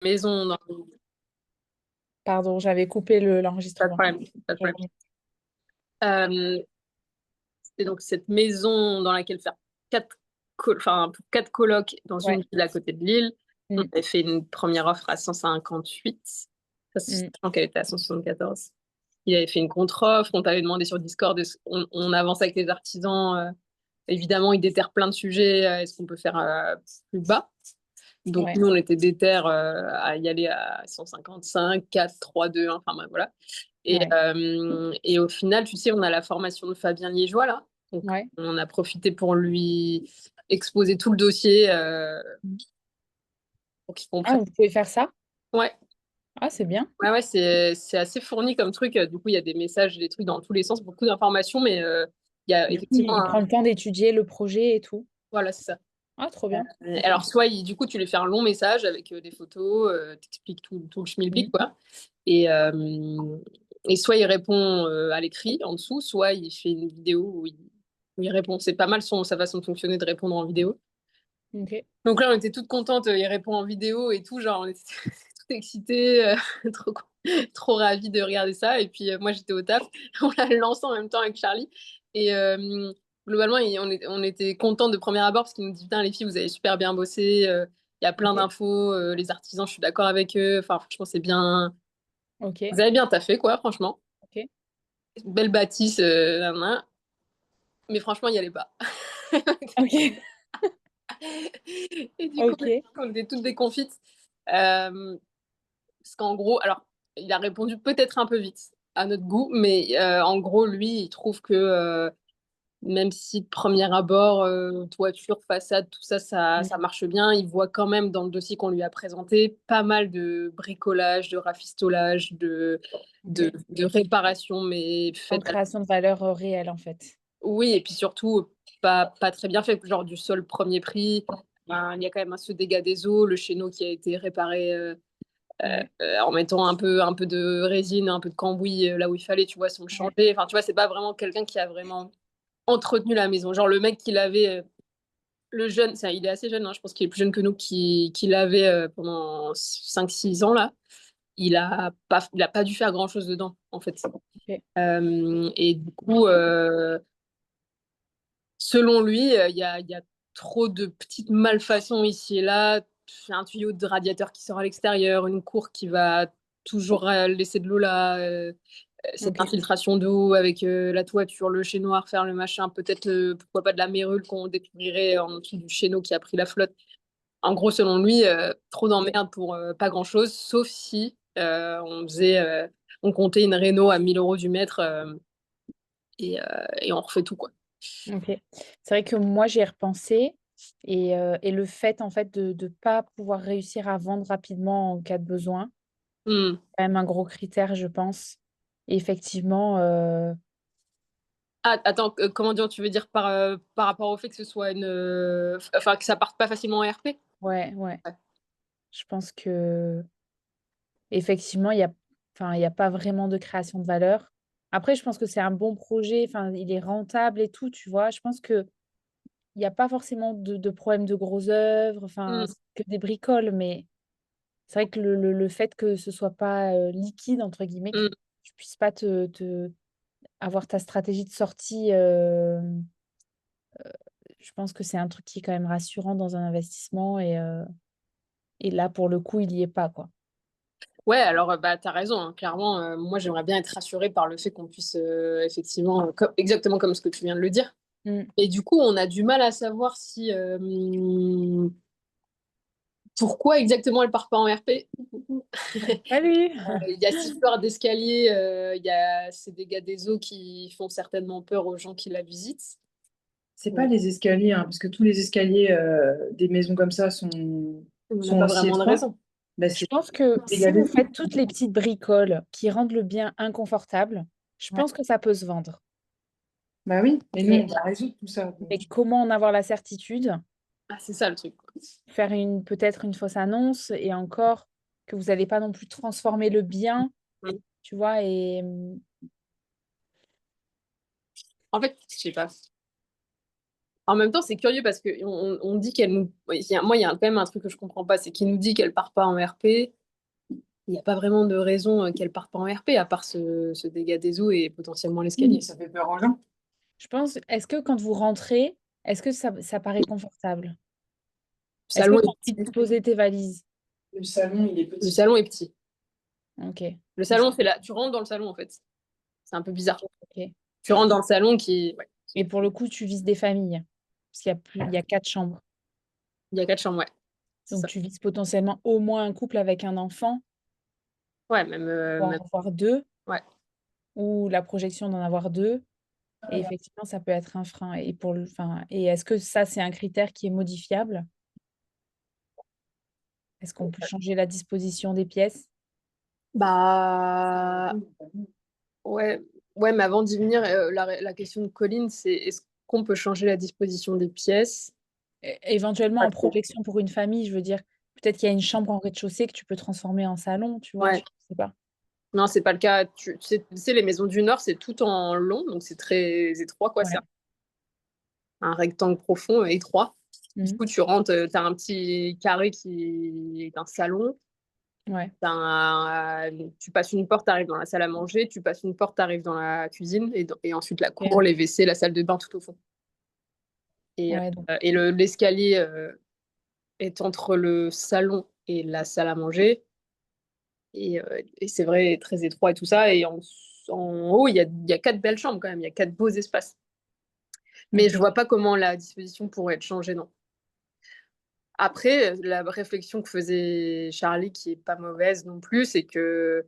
maison Pardon, j'avais coupé pas de l'enregistrement. problème, pas de Je problème. remets. Euh, C'était donc cette maison dans laquelle faire enfin, pour quatre colocs dans une Ouais. ville à côté de Lille. On Mm, avait fait une première offre à 158. Ça, mm. sachant qu'elle était à 174. Il avait fait une contre-offre. On t'avait demandé sur Discord, on avance avec les artisans. Évidemment, ils déterrent plein de sujets. Est-ce qu'on peut faire plus bas? Donc, Ouais. nous, on était déter à y aller à 155, 4, 3, 2, 1, enfin bref, voilà. Ouais. Et au final, tu sais, on a la formation de Fabien Liégeois, là. Donc, Ouais. on a profité pour lui exposer tout le dossier Mm. pour qu'il Ah, comprenne. vous pouvez faire ça? Ouais, Ah, c'est bien. ouais, ouais, c'est assez fourni comme truc. Du coup, il y a des messages, des trucs dans tous les sens, beaucoup d'informations, mais il y a Du coup, effectivement il prend le temps d'étudier le projet et tout. Voilà, c'est ça. Ah, trop bien. Ok. Alors, soit, du coup, tu lui fais un long message avec des photos, t'expliques tout le Mm. schmilblick, quoi. Et, euh, et soit il répond à l'écrit en dessous, soit il fait une vidéo où il répond. C'est pas mal sa façon de fonctionner de répondre en vidéo. Ok. Donc là, on était toutes contentes, il répond en vidéo et tout, genre, on était toutes excitées, trop ravies de regarder ça. Et puis, moi, j'étais au taf, on l'a lancé en même temps avec Charlie. Et globalement, on était contents de premier abord parce qu'il nous dit, putain, les filles, vous avez super bien bossé, il y a plein Ok. d'infos, les artisans, je suis d'accord avec eux. Enfin, franchement, c'est bien. Ok. Vous avez bien taffé, quoi, franchement. Ok. Belle bâtisse, nan. Mais franchement, il n'y allait pas. Ok. Et du coup, Ok. on était toutes déconfites. Euh, Parce qu'en gros, alors, il a répondu peut-être un peu vite à notre goût, mais en gros, lui, il trouve que même si de premier abord, toiture, façade, tout ça, Mm. ça marche bien, il voit quand même dans le dossier qu'on lui a présenté pas mal de bricolage, de rafistolage, Ok. de réparation, mais En faites à... création de valeur réelle, en fait. Oui, et puis surtout, pas très bien fait, genre du sol premier prix. Ben, il y a quand même ce dégât des eaux, le chéneau qui a été réparé Ouais. en mettant un peu de résine, un peu de cambouis là où il fallait, tu vois, sans le Ouais. changer. Enfin, tu vois, c'est pas vraiment quelqu'un qui a vraiment entretenu la maison. Genre, le mec qui l'avait, le jeune, il est assez jeune, hein, je pense qu'il est plus jeune que nous, qui l'avait pendant 5 6 ans, là, il a pas dû faire grand-chose dedans, en fait. Ok. Et du coup, selon lui, il y a trop de petites malfaçons ici et là. Un tuyau de radiateur qui sort à l'extérieur, une cour qui va toujours laisser de l'eau là, cette Ok. infiltration d'eau avec la toiture, le chez noir, faire le machin, peut-être pourquoi pas de la mérule qu'on découvrirait en dessous du chéneau qui a pris la flotte. En gros, selon lui, trop d'emmerde pour pas grand-chose, sauf si on comptait une réno à 1 000 € du mètre et on refait tout, quoi. Ok. C'est vrai que moi, j'ai repensé et le fait, en fait, de ne pas pouvoir réussir à vendre rapidement en cas de besoin, Hmm. c'est quand même un gros critère, je pense. Et effectivement, Ah, attends, comment dire, tu veux dire par rapport au fait que ce soit enfin, que ça parte pas facilement en RP? ouais, ouais. Ouais. Je pense que effectivement, enfin, il y a pas vraiment de création de valeur. Après, je pense que c'est un bon projet, enfin, il est rentable et tout, tu vois. Je pense que il y a pas forcément de problème de grosses œuvres, enfin, Hmm, c'est que des bricoles, mais c'est vrai que le fait que ce soit pas liquide, entre guillemets, que hmm. tu puisses pas avoir ta stratégie de sortie, je pense que c'est un truc qui est quand même rassurant dans un investissement et là, pour le coup, il y est pas, quoi. Ouais, alors bah, tu as raison, hein. Clairement, moi j'aimerais bien être rassurée par le fait qu'on puisse effectivement, exactement comme ce que tu viens de le dire. Mmh. Et du coup, on a du mal à savoir si pourquoi exactement elle part pas en RP. Salut! Il y a cette histoire d'escalier, il y a ces dégâts des eaux qui font certainement peur aux gens qui la visitent. C'est pas les escaliers, hein, parce que tous les escaliers des maisons comme ça On n'a sont pas aussi vraiment de étroits. raison. Bah, Je c'est pense que si égalé. vous faites toutes les petites bricoles qui rendent le bien inconfortable, je Ouais. pense que ça peut se vendre. Bah oui, et nous, Mais, on va résoudre tout ça. mais comment en avoir la certitude? Ah, c'est ça le truc, quoi. Faire peut-être une fausse annonce et encore que vous n'allez pas non plus transformer le bien, Mm. tu vois, et En fait, je sais pas. En même temps, c'est curieux parce qu'on dit qu'elle nous. Moi, il y a quand même un truc que je comprends pas, c'est qu'il nous dit qu'elle part pas en RP. Il n'y a pas vraiment de raison qu'elle parte pas en RP, à part ce dégât des eaux et potentiellement l'escalier. Ça fait peur aux gens. Je pense, est-ce que quand vous rentrez, est-ce que ça paraît confortable? Le Est-ce que salon tu as est envie de petit. poser tes valises? Le salon, il est Le petit. salon est petit. Ok, Le salon, c'est là. Tu rentres dans le salon, en fait. C'est un peu bizarre. ok. Tu rentres dans le salon qui. Ouais, Et pour le coup, tu vises des familles, parce il y a 4 chambres. il y a 4 chambres, ouais. C'est Donc ça. tu vises potentiellement au moins un couple avec un enfant, Ouais, même. voire avoir deux, Ouais. ou la projection d'en avoir deux. Et effectivement, ça peut être un frein. Et est-ce que ça, c'est un critère qui est modifiable? Est-ce qu'on peut changer la disposition des pièces? Bah. Ouais. Ouais, mais avant d'y venir, la question de Colline, c'est est-ce qu'on peut changer la disposition des pièces? Éventuellement, Pas en trop. projection pour une famille, je veux dire, peut-être qu'il y a une chambre en rez-de-chaussée que tu peux transformer en salon, tu vois, je Ouais. sais pas. Non, c'est pas le cas. Tu sais, les maisons du Nord, c'est tout en long, donc c'est très étroit, quoi. C'est Ouais. un rectangle profond, étroit. Du Mhm. coup, tu rentres, tu as un petit carré qui est un salon. Ouais. Tu passes une porte, tu arrives dans la salle à manger. Tu passes une porte, tu arrives dans la cuisine. Et ensuite, la Ok. cour, les WC, la salle de bain tout au fond. Et, Ouais, donc, l'escalier est entre le salon et la salle à manger. Et c'est vrai, très étroit et tout ça. Et en haut, il y a 4 belles chambres quand même. Il y a 4 beaux espaces. Mais je ok. vois pas comment la disposition pourrait être changée, non. Après, la réflexion que faisait Charlie, qui est pas mauvaise non plus, c'est que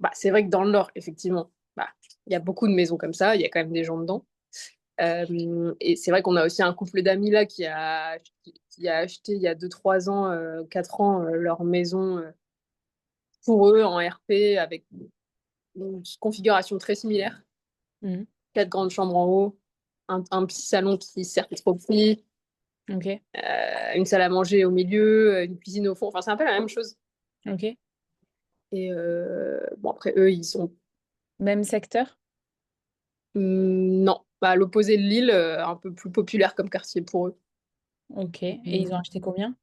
bah, c'est vrai que dans le Nord, effectivement, bah, il y a beaucoup de maisons comme ça, il y a quand même des gens dedans. Et c'est vrai qu'on a aussi un couple d'amis là qui a acheté il y a 2, 3 ans, 4 ans, leur maison pour eux en RP avec une configuration très similaire. Mhm. 4 grandes chambres en haut, un petit salon qui certes est trop petit, Ok. une salle à manger au milieu, une cuisine au fond. Enfin, c'est un peu la même chose. Ok. Et bon, après, eux, ils sont. Même secteur? Non, bah, à l'opposé de Lille, un peu plus populaire comme quartier pour eux. Ok. Et Je ils ont acheté combien?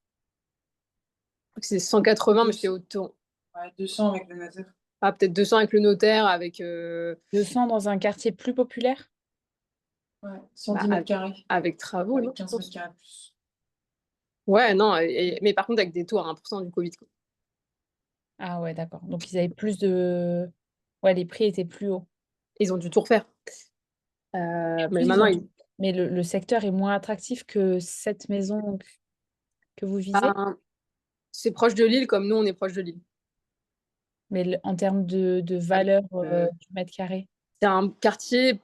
crois que c'est 180, mais c'est autant. Ouais, 200 avec le notaire. Ah, peut-être 200 avec le notaire, avec, 200 dans un quartier plus populaire? Ouais, bah, 110 mètres carrés. avec travaux, non, Avec je 15 mètres pense. carrés plus. Ouais, non, mais par contre, avec des taux à 1% du Covid, quoi. Ah ouais, d'accord. Donc ils avaient plus de... Ouais, les prix étaient plus hauts. Ils ont dû tout refaire. Et en Mais plus, ils maintenant, ont Mais le secteur est moins attractif que cette maison que vous visez? bah, c'est proche de Lille comme nous, on est proche de Lille. Mais en termes de Avec, valeur euh, du mètre carré? c'est un quartier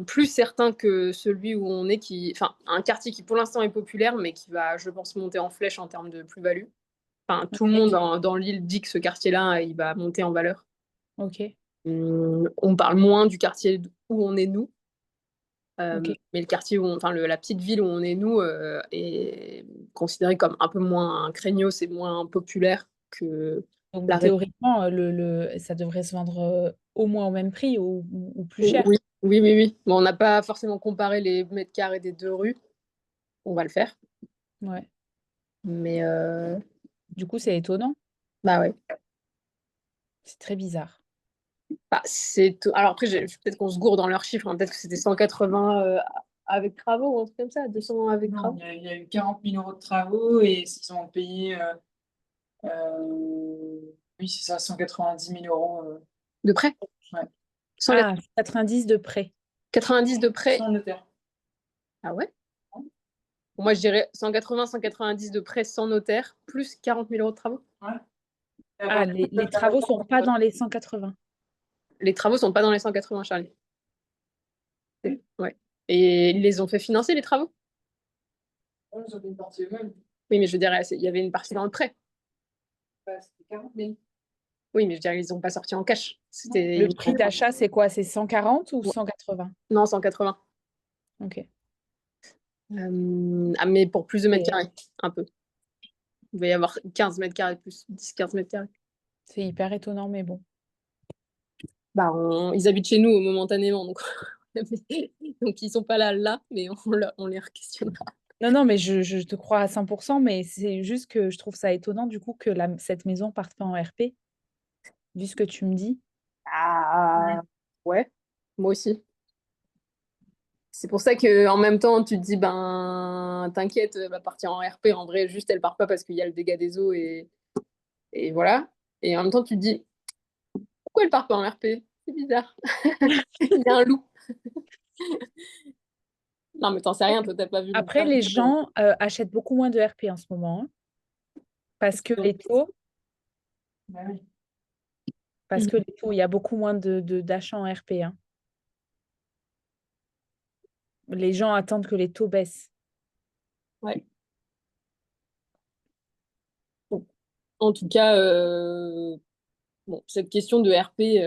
plus certain que celui où on est, enfin, un quartier qui pour l'instant est populaire, mais qui va, je pense, monter en flèche en termes de plus-value. Enfin, tout le Ok. monde dans l'île dit que ce quartier-là, il va monter en valeur. Ok. On parle moins du quartier où on est nous, Ok. mais le quartier enfin la petite ville où on est nous est considéré comme un peu moins craignos et moins populaire que Donc la région. théoriquement, ça devrait se vendre au moins au même prix ou plus cher. Oui, oui, oui, oui. Bon, on n'a pas forcément comparé les mètres carrés des 2 rues. On va le faire. Ouais. Mais Du coup, c'est étonnant. bah ouais. C'est très bizarre. Bah, alors après, peut-être qu'on se gourde dans leurs chiffres, hein. Peut-être que c'était 180 avec travaux ou un truc comme ça, 200 avec Non, travaux. il y a eu 40 000 euros de travaux et ils ont payé, oui, c'est ça, 190 000 euros. De près. Ouais. 190 Ah, 90 de près. de près. Sans notaire. Ah ouais? Moi, je dirais 180, 190 de prêt sans notaire, plus 40 000 euros de travaux. Ouais. Et Ah, après, les travaux sont pas dans les 180. Les travaux sont pas dans les 180, Charlie. Ouais. Et ils les ont fait financer, les travaux? ils ont fait une partie eux-mêmes. Oui, mais je veux dire, il y avait une partie dans le prêt. Ouais, c'était 40 000. Oui, mais je veux dire, ils n'ont pas sorti en cash. C'était Le prix d'achat, c'est quoi? C'est 140 ou Ouais. 180? Non, 180. Ok. Mais pour plus de mètres Et carrés, un peu. Il va y avoir 15 mètres carrés plus, 10-15 mètres carrés. c'est hyper étonnant, mais bon. Bah, ils habitent chez nous momentanément, donc Donc, ils sont pas là, mais on les questionnera. Non, non, mais je te crois à 100%, mais c'est juste que je trouve ça étonnant du coup que cette maison parte pas en RP, vu ce que tu me dis. Ah, ouais, moi aussi. C'est pour ça que en même temps, tu te dis, ben, t'inquiète, elle va partir en RP. En vrai, juste, elle part pas parce qu'il y a le dégât des eaux et voilà. Et en même temps, tu te dis, pourquoi elle part pas en RP? C'est bizarre. Il y a un loup. Non, mais t'en sais rien, toi, t'as pas vu le Après, les gens achètent beaucoup moins de RP en ce moment, hein, parce que les taux, Bah oui. il y a beaucoup moins d'achats en RP, hein. Les gens attendent que les taux baissent. Ouais. Bon. En tout cas, bon, cette question de RP,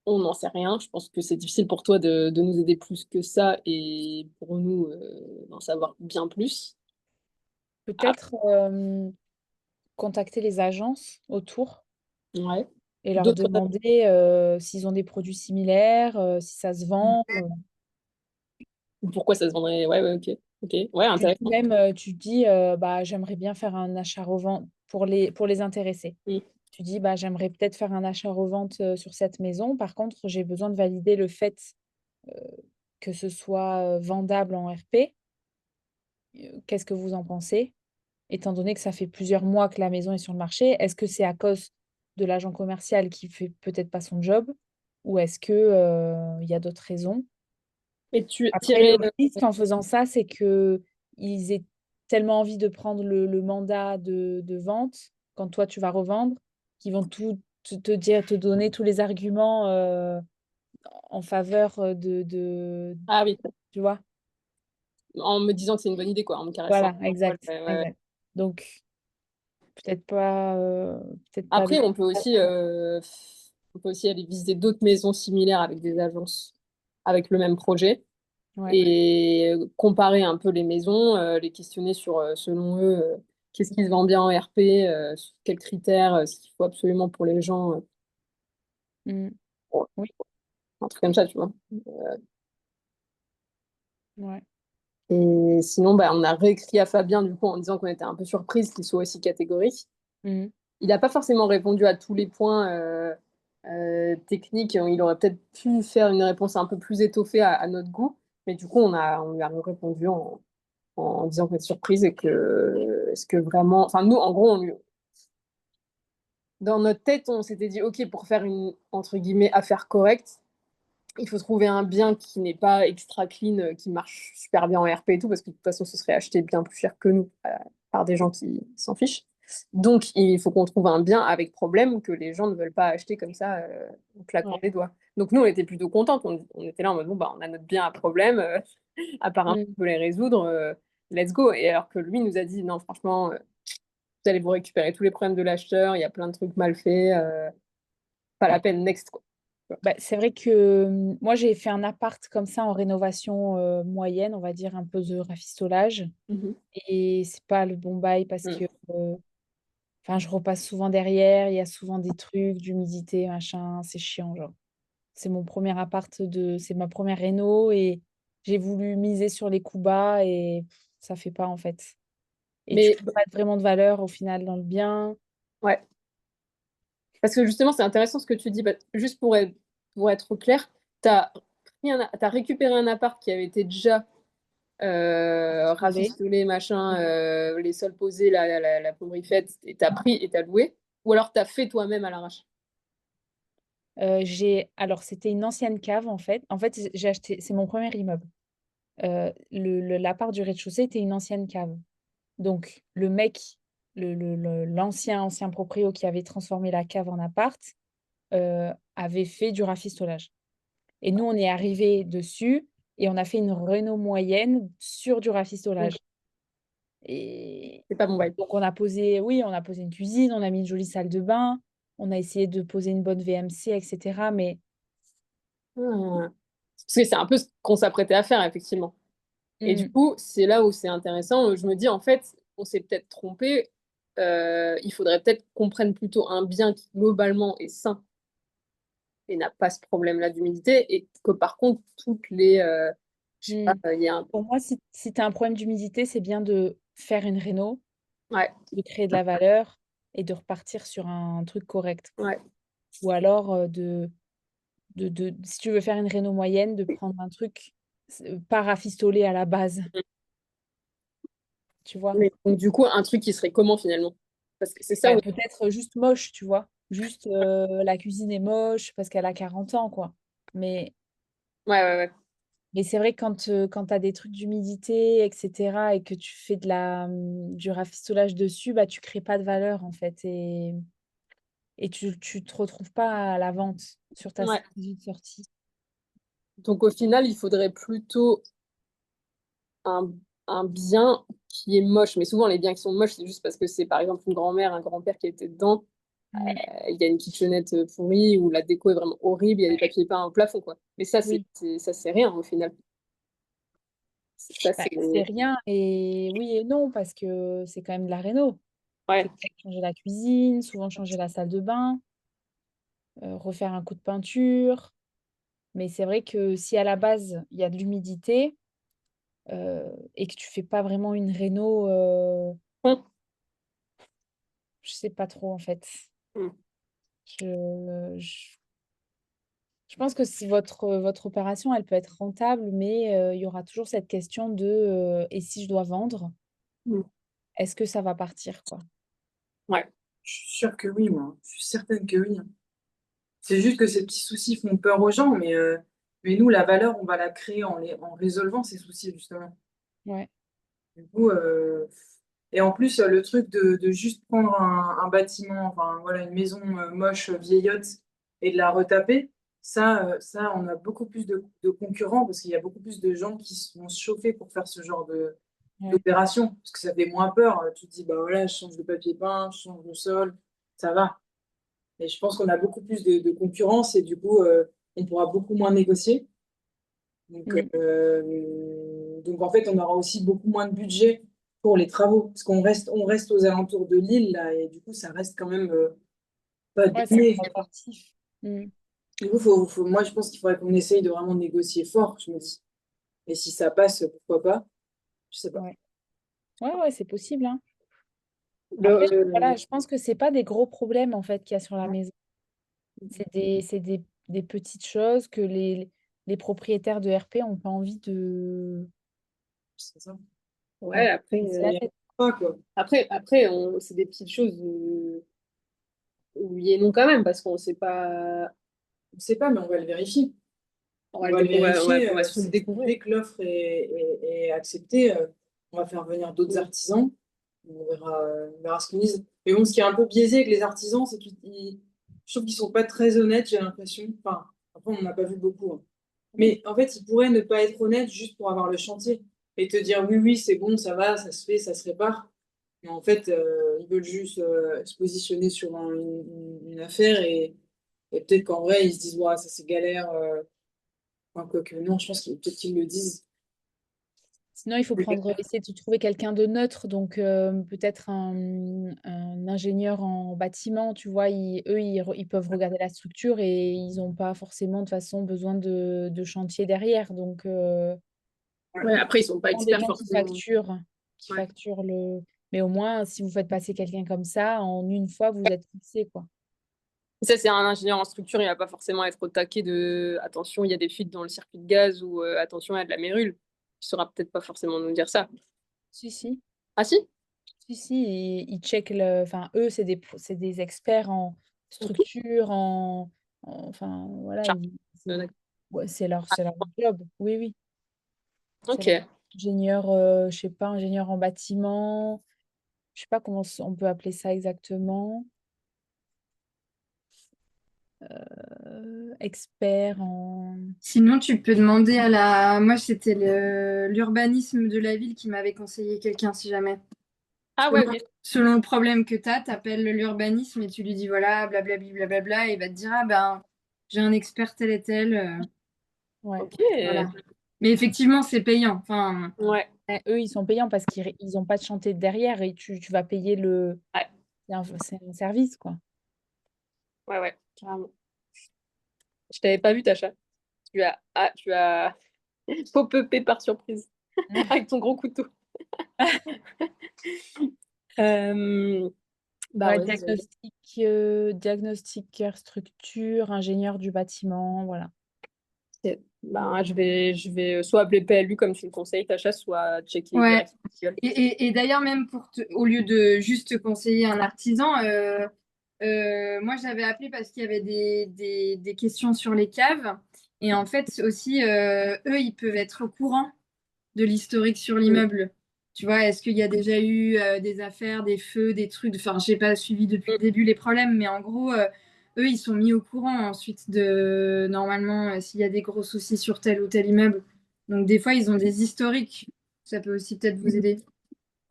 on n'en sait rien. Je pense que c'est difficile pour toi de nous aider plus que ça et pour nous d'en savoir bien plus. Ah, Peut-être contacter les agences autour ouais. et leur D'autres. demander s'ils ont des produits similaires, si ça se vend. Pourquoi ça se vendrait? Ouais, ouais, ok. Ok. Ouais, Tu dis intéressant. même, tu dis, bah, j'aimerais bien faire un achat-revente pour les intéresser. Mm. Tu dis, bah, j'aimerais peut-être faire un achat-revente sur cette maison. Par contre, j'ai besoin de valider le fait que ce soit vendable en RP. Qu'est-ce que vous en pensez? Étant donné que ça fait plusieurs mois que la maison est sur le marché, est-ce que c'est à cause de l'agent commercial qui fait peut-être pas son job? Ou est-ce que, il y a d'autres raisons? Et tu Après, tirais. le risque en faisant ça, c'est que ils aient tellement envie de prendre le mandat de vente quand toi tu vas revendre, qu'ils vont tout te dire, te donner tous les arguments en faveur Ah oui, tu vois? en me disant que c'est une bonne idée, quoi, en me caressant. Voilà, Ouais, exact, ouais, ouais. exact. Donc, peut-être pas, peut-être pas Après, on peut aussi aller visiter d'autres maisons similaires avec des agences avec le même projet ouais. et comparer un peu les maisons, les questionner sur, selon eux, qu'est-ce qui se vend bien en RP, sur quels critères, ce qu'il faut absolument pour les gens, Mmh. bon, Oui, un truc comme ça, tu vois. ouais. Et sinon, bah, on a réécrit à Fabien, du coup, en disant qu'on était un peu surprise qu'il soit aussi catégorique. Mmh. Il n'a pas forcément répondu à tous les points techniques. Il aurait peut-être pu faire une réponse un peu plus étoffée à notre goût. Mais du coup, on lui a répondu en disant qu'on était surprise et que, est-ce que vraiment. Enfin, nous, en gros, dans notre tête, on s'était dit, OK, pour faire une, entre guillemets, affaire correcte, il faut trouver un bien qui n'est pas extra clean, qui marche super bien en RP et tout, parce que de toute façon, ce serait acheté bien plus cher que nous par des gens qui s'en fichent. Donc, il faut qu'on trouve un bien avec problème que les gens ne veulent pas acheter comme ça en claquant Ouais. des doigts. Donc, nous, on était plutôt contentes. On était là en mode, bon, bah, on a notre bien à problème, apparemment, Mmh. on peut les résoudre, let's go. Et alors que lui nous a dit, non, franchement, vous allez vous récupérer tous les problèmes de l'acheteur, il y a plein de trucs mal faits, pas la peine, next, quoi. Bah, c'est vrai que moi, j'ai fait un appart comme ça en rénovation moyenne, on va dire un peu de rafistolage. Mhm. Et c'est pas le bon bail parce Mm. que enfin, je repasse souvent derrière, il y a souvent des trucs, d'humidité, machin, c'est chiant, genre. C'est ma première réno et j'ai voulu miser sur les coups bas et ça fait pas en fait. Et tu Mais, crées pas vraiment de valeur au final dans le bien. ouais. Parce que justement, c'est intéressant ce que tu dis. Bah, juste pour être clair, tu as, t'as récupéré un appart qui avait été déjà Isolé. rafistolé, machin, les sols posés, la plomberie faite, et tu as pris et tu as loué. Ou alors tu as fait toi-même à l'arrache. Alors c'était une ancienne cave en fait. En fait, j'ai acheté c'est mon premier immeuble. L'appart du rez-de-chaussée était une ancienne cave. Donc le mec, l'ancien proprio qui avait transformé la cave en appart, avait fait du rafistolage. Et nous, on est arrivés dessus et on a fait une réno moyenne sur du Donc, rafistolage. Et c'est pas bon vibe. donc on a posé une cuisine, on a mis une jolie salle de bain, on a essayé de poser une bonne VMC et cetera, mais Ah. Parce que c'est un peu ce qu'on s'apprêtait à faire, effectivement. Et du mmh, coup, c'est là où c'est intéressant. Je me dis, en fait, on s'est peut-être trompé. Il faudrait peut-être qu'on prenne plutôt un bien qui, globalement, est sain et n'a pas ce problème-là d'humidité. Et que par contre, toutes les. Je sais pas, Hmm. il y a un. Pour moi, si tu as un problème d'humidité, c'est bien de faire une réno, Ouais, de créer de la valeur et de repartir sur un truc correct. ouais. Ou alors, si tu veux faire une réno moyenne, de prendre un truc pas rafistolé à la base, tu vois. Mais donc, du coup, un truc qui serait comment finalement? Parce que c'est ça Bah, où. peut-être juste moche, tu vois. Juste la cuisine est moche parce qu'elle a 40 ans, quoi. Mais, Ouais, ouais, ouais. mais c'est vrai que quand tu as des trucs d'humidité, etc., et que tu fais du rafistolage dessus, bah, tu crées pas de valeur, en fait. Et tu te retrouves pas à la vente sur ta Ouais. stratégie de sortie. Donc au final, il faudrait plutôt un, un bien qui est moche. Mais souvent, les biens qui sont moches, c'est juste parce que c'est par exemple une grand-mère, un grand-père qui était dedans. Mm. Il y a une kitchenette pourrie où la déco est vraiment horrible, il y a des papiers peints au plafond, quoi. Mais ça, Oui, ça, c'est rien au final. Ça, bah, c'est. c'est rien. Et oui et non, parce que c'est quand même de la réno. Ouais. Faut changer la cuisine, souvent changer la salle de bain, refaire un coup de peinture. Mais c'est vrai que si à la base, il y a de l'humidité et que tu fais pas vraiment une réno, Bon. je sais pas trop en fait. Hmm. Je, je pense que si votre opération, elle peut être rentable, mais il y aura toujours cette question de et si je dois vendre, Hmm. est-ce que ça va partir, quoi? Ouais. Je suis sûre que oui, moi. Je suis certaine que oui. C'est juste que ces petits soucis font peur aux gens, mais nous, la valeur, on va la créer en résolvant ces soucis, justement. Ouais. Du coup, et en plus, le truc de juste prendre un bâtiment, enfin, voilà, une maison moche, vieillotte, et de la retaper, ça, on a beaucoup plus de concurrents parce qu'il y a beaucoup plus de gens qui vont se chauffer pour faire ce genre Ouais. d'opération. Parce que ça fait moins peur. Tu te dis, bah voilà, je change de papier peint, je change de sol, ça va. Et je pense qu'on a beaucoup plus de concurrence et du coup, on pourra beaucoup moins négocier. Mm. Donc en fait, on aura aussi beaucoup moins de budget pour les travaux. Parce on reste aux alentours de Lille, là, et du coup, ça reste quand même pas Ouais, c'est donné. attractif. Mm. Du coup, moi, je pense qu'il faudrait qu'on essaye de vraiment négocier fort, je me dis. Et si ça passe, pourquoi pas? Je sais pas. Ouais. Ouais, ouais, c'est possible, hein. Après, Le, voilà, je pense que c'est pas des gros problèmes en fait qu'il y a sur la maison. C'est des petites choses que les propriétaires de RP n'ont pas envie C'est ça. ouais, On après, casser la tête. pas, quoi. après c'est des petites choses oui et non quand même, parce qu'on sait pas. On sait pas, mais on va le vérifier. On On va, le va dé- le vérifier. on va surtout le découvrir. Dès que l'offre est acceptée, on va faire venir d'autres Mm. artisans. On verra ce qu'ils disent. Mais bon, ce qui est un peu biaisé avec les artisans, c'est je trouve qu'ils sont pas très honnêtes, j'ai l'impression. Enfin, après, on n'en a pas vu beaucoup, hein. Mais en fait, ils pourraient ne pas être honnêtes juste pour avoir le chantier et te dire oui, oui, c'est bon, ça va, ça se fait, ça se répare. Mais en fait, ils veulent juste se positionner sur une affaire et peut-être qu'en vrai, ils se disent, ouais, ça c'est galère. Enfin, quoique, non, je pense qu'ils peut-être qu'ils le disent. Sinon, il faut essayer de trouver quelqu'un de neutre, donc peut-être un ingénieur en bâtiment, tu vois, eux, ils peuvent regarder la structure et ils n'ont pas forcément de toute façon besoin de chantier derrière. Donc, Ouais, après, ils sont pas prends des experts gens forcément. qui Ouais. facturent le... Mais au moins, si vous faites passer quelqu'un comme ça, en une fois, vous êtes fixé, quoi. Et ça, c'est un ingénieur en structure, il va pas forcément être au taquet de attention, il y a des fuites dans le circuit de gaz ou attention, il y a de la mérule. Il saura peut-être pas forcément nous dire ça. Si, si. Ah si? Si, si, ils checkent le... Enfin, eux, c'est des experts en Ok. structure, enfin, voilà, Charles. D'accord. ouais, c'est leur job. Oui, oui. C'est Ok. leur ingénieur, je sais pas, ingénieur en bâtiment. Je sais pas comment on peut appeler ça exactement. Expert en... Sinon, tu peux demander à la. Moi, c'était l'urbanisme de la ville qui m'avait conseillé quelqu'un, si jamais. Ah ouais, Selon, ok. selon le problème que tu as, tu appelles l'urbanisme et tu lui dis voilà, blablabli, blablabla, et il va te dire ah ben, j'ai un expert tel et tel. Ouais. Ok. Voilà. Mais effectivement, c'est payant. Enfin, Ouais. Eux, ils sont payants parce qu'ils n'ont pas de chantier derrière et tu vas payer le... Ouais. C'est un service, quoi. Ouais, ouais. Carrément. Je t'avais pas vu, Tacha. Tu as pop-upé par surprise avec ton gros couteau. Euh, Bah Ouais, ouais, désolée. diagnostiqueur structure, ingénieur du bâtiment, voilà. Ok. Bah, je vais soit appeler PLU comme tu le conseilles, Tacha, soit checker Ouais. direct sur Google. Et d'ailleurs, même au lieu de juste te conseiller un artisan, moi j'avais appelé parce qu'il y avait des questions sur les caves. Et en fait, aussi, eux, ils peuvent être au courant de l'historique sur Mm. l'immeuble. Tu vois, est-ce qu'il y a déjà eu des affaires, des feux, des trucs. Enfin, j'ai pas suivi depuis le début les problèmes, mais en gros, eux, ils sont mis au courant ensuite de normalement s'il y a des gros soucis sur tel ou tel immeuble. Donc des fois, ils ont des historiques. Ça peut aussi peut-être vous aider.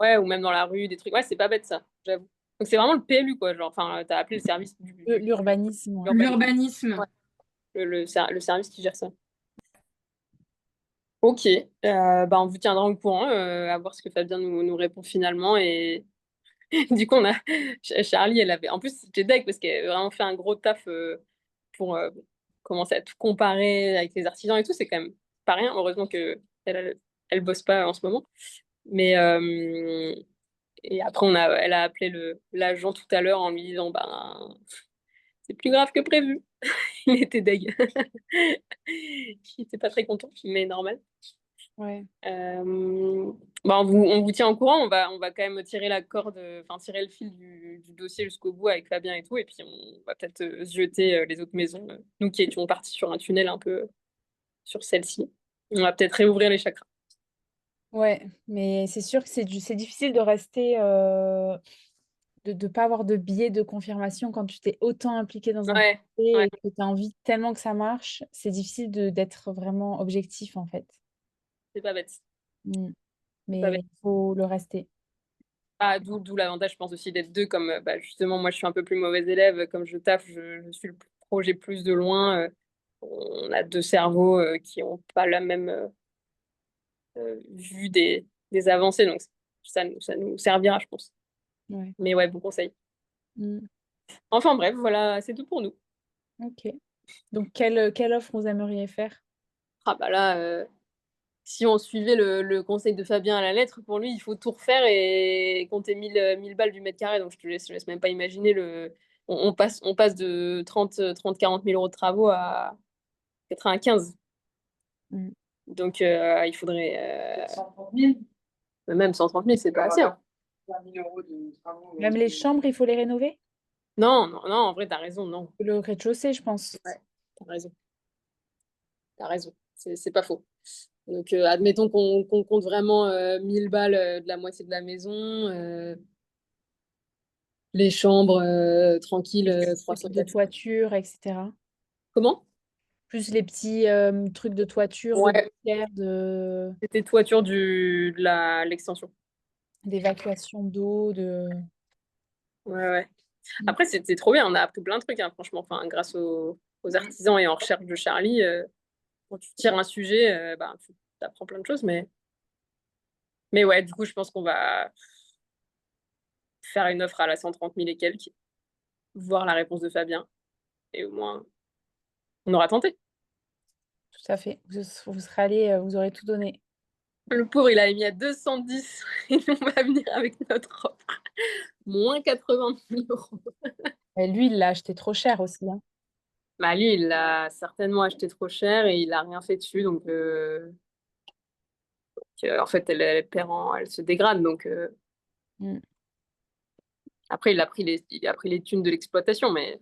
Ouais, ou même dans la rue, des trucs. Ouais, c'est pas bête ça, j'avoue. Donc c'est vraiment le PLU, quoi. Genre, enfin, t'as appelé le service L'urbanisme, ouais. l'urbanisme. L'urbanisme. Ouais, le service qui gère ça. Ok, bah on vous tiendra au courant, à voir ce que Fabien nous répond finalement. Et du coup, Charlie, elle avait. En plus, c'était deg parce qu'elle a vraiment fait un gros taf pour commencer à tout comparer avec les artisans et tout. C'est quand même pas rien. Heureusement que elle bosse pas en ce moment. Mais et après, elle a appelé l'agent tout à l'heure en lui disant, ben, c'est plus grave que prévu. Il était deg. Il était pas très content, mais normal. Ouais. Bah, on vous tient au courant. On va quand même tirer la corde, enfin tirer le fil du dossier jusqu'au bout avec Fabien et tout. Et puis on va peut-être zioter les autres maisons. Nous qui étions partis sur un tunnel un peu sur celle-ci. On va peut-être réouvrir les chakras. Ouais, mais c'est sûr que c'est difficile de rester, de pas avoir de biais de confirmation quand tu t'es autant impliqué dans un Ouais, projet ouais, et que tu as envie tellement que ça marche, c'est difficile d'être vraiment objectif, en fait. c'est pas bête. Mmh. C'est pas Mais bête. il faut le rester. Ah, d'où l'avantage, je pense aussi d'être deux. Comme bah, justement, moi je suis un peu plus mauvaise élève. Comme je taffe, je suis le projet plus de loin. On a deux cerveaux qui n'ont pas la même vue des avancées. Donc ça nous servira, je pense. Ouais. Mais ouais, bon conseil. Mmh. Enfin bref, voilà, c'est tout pour nous. OK. Donc quelle offre vous aimeriez faire? Ah bah là, si on suivait le conseil de Fabien à la lettre, pour lui, il faut tout refaire et compter 1000 balles du mètre carré. Donc je te laisse même pas imaginer on passe de 40 000 euros de travaux à 95. Mmh. Donc il faudrait 130 000, même 130 000, c'est pas assez, hein. 20 000 euros de travaux. Même les chambres, il faut les rénover? Non, non, non, en vrai, t'as raison, non. Le rez-de-chaussée, je pense. Ouais, t'as raison. T'as raison. C'est pas faux. Donc, admettons qu'on compte vraiment 1000 balles de la moitié de la maison, les chambres tranquilles, Trucs 300 de 400. toiture et cetera. Comment? Plus les petits, trucs de toiture, de Ouais, gouttières, c'était toiture l'extension. d'évacuation d'eau, Ouais, ouais. Mmh. Après, c'était trop bien. On a appris plein de trucs, hein, franchement. Enfin, grâce aux artisans et en recherche de Charlie, quand tu tires un sujet, bah, tu apprends plein de choses. Mais ouais, du coup, je pense qu'on va faire une offre à la 130 000 et quelques, voir la réponse de Fabien. Et au moins, on aura tenté. Tout à fait. Vous serez allés, vous aurez tout donné. Le pauvre, il a mis à 210 et nous, on va venir avec notre offre. Moins 80 000 euros. Et lui, il l'a acheté trop cher aussi, hein. Bah, lui, il l'a certainement acheté trop cher et il a rien fait dessus. Donc, en fait, elle se dégrade. Donc, Mmh. après, il a pris les thunes de l'exploitation, mais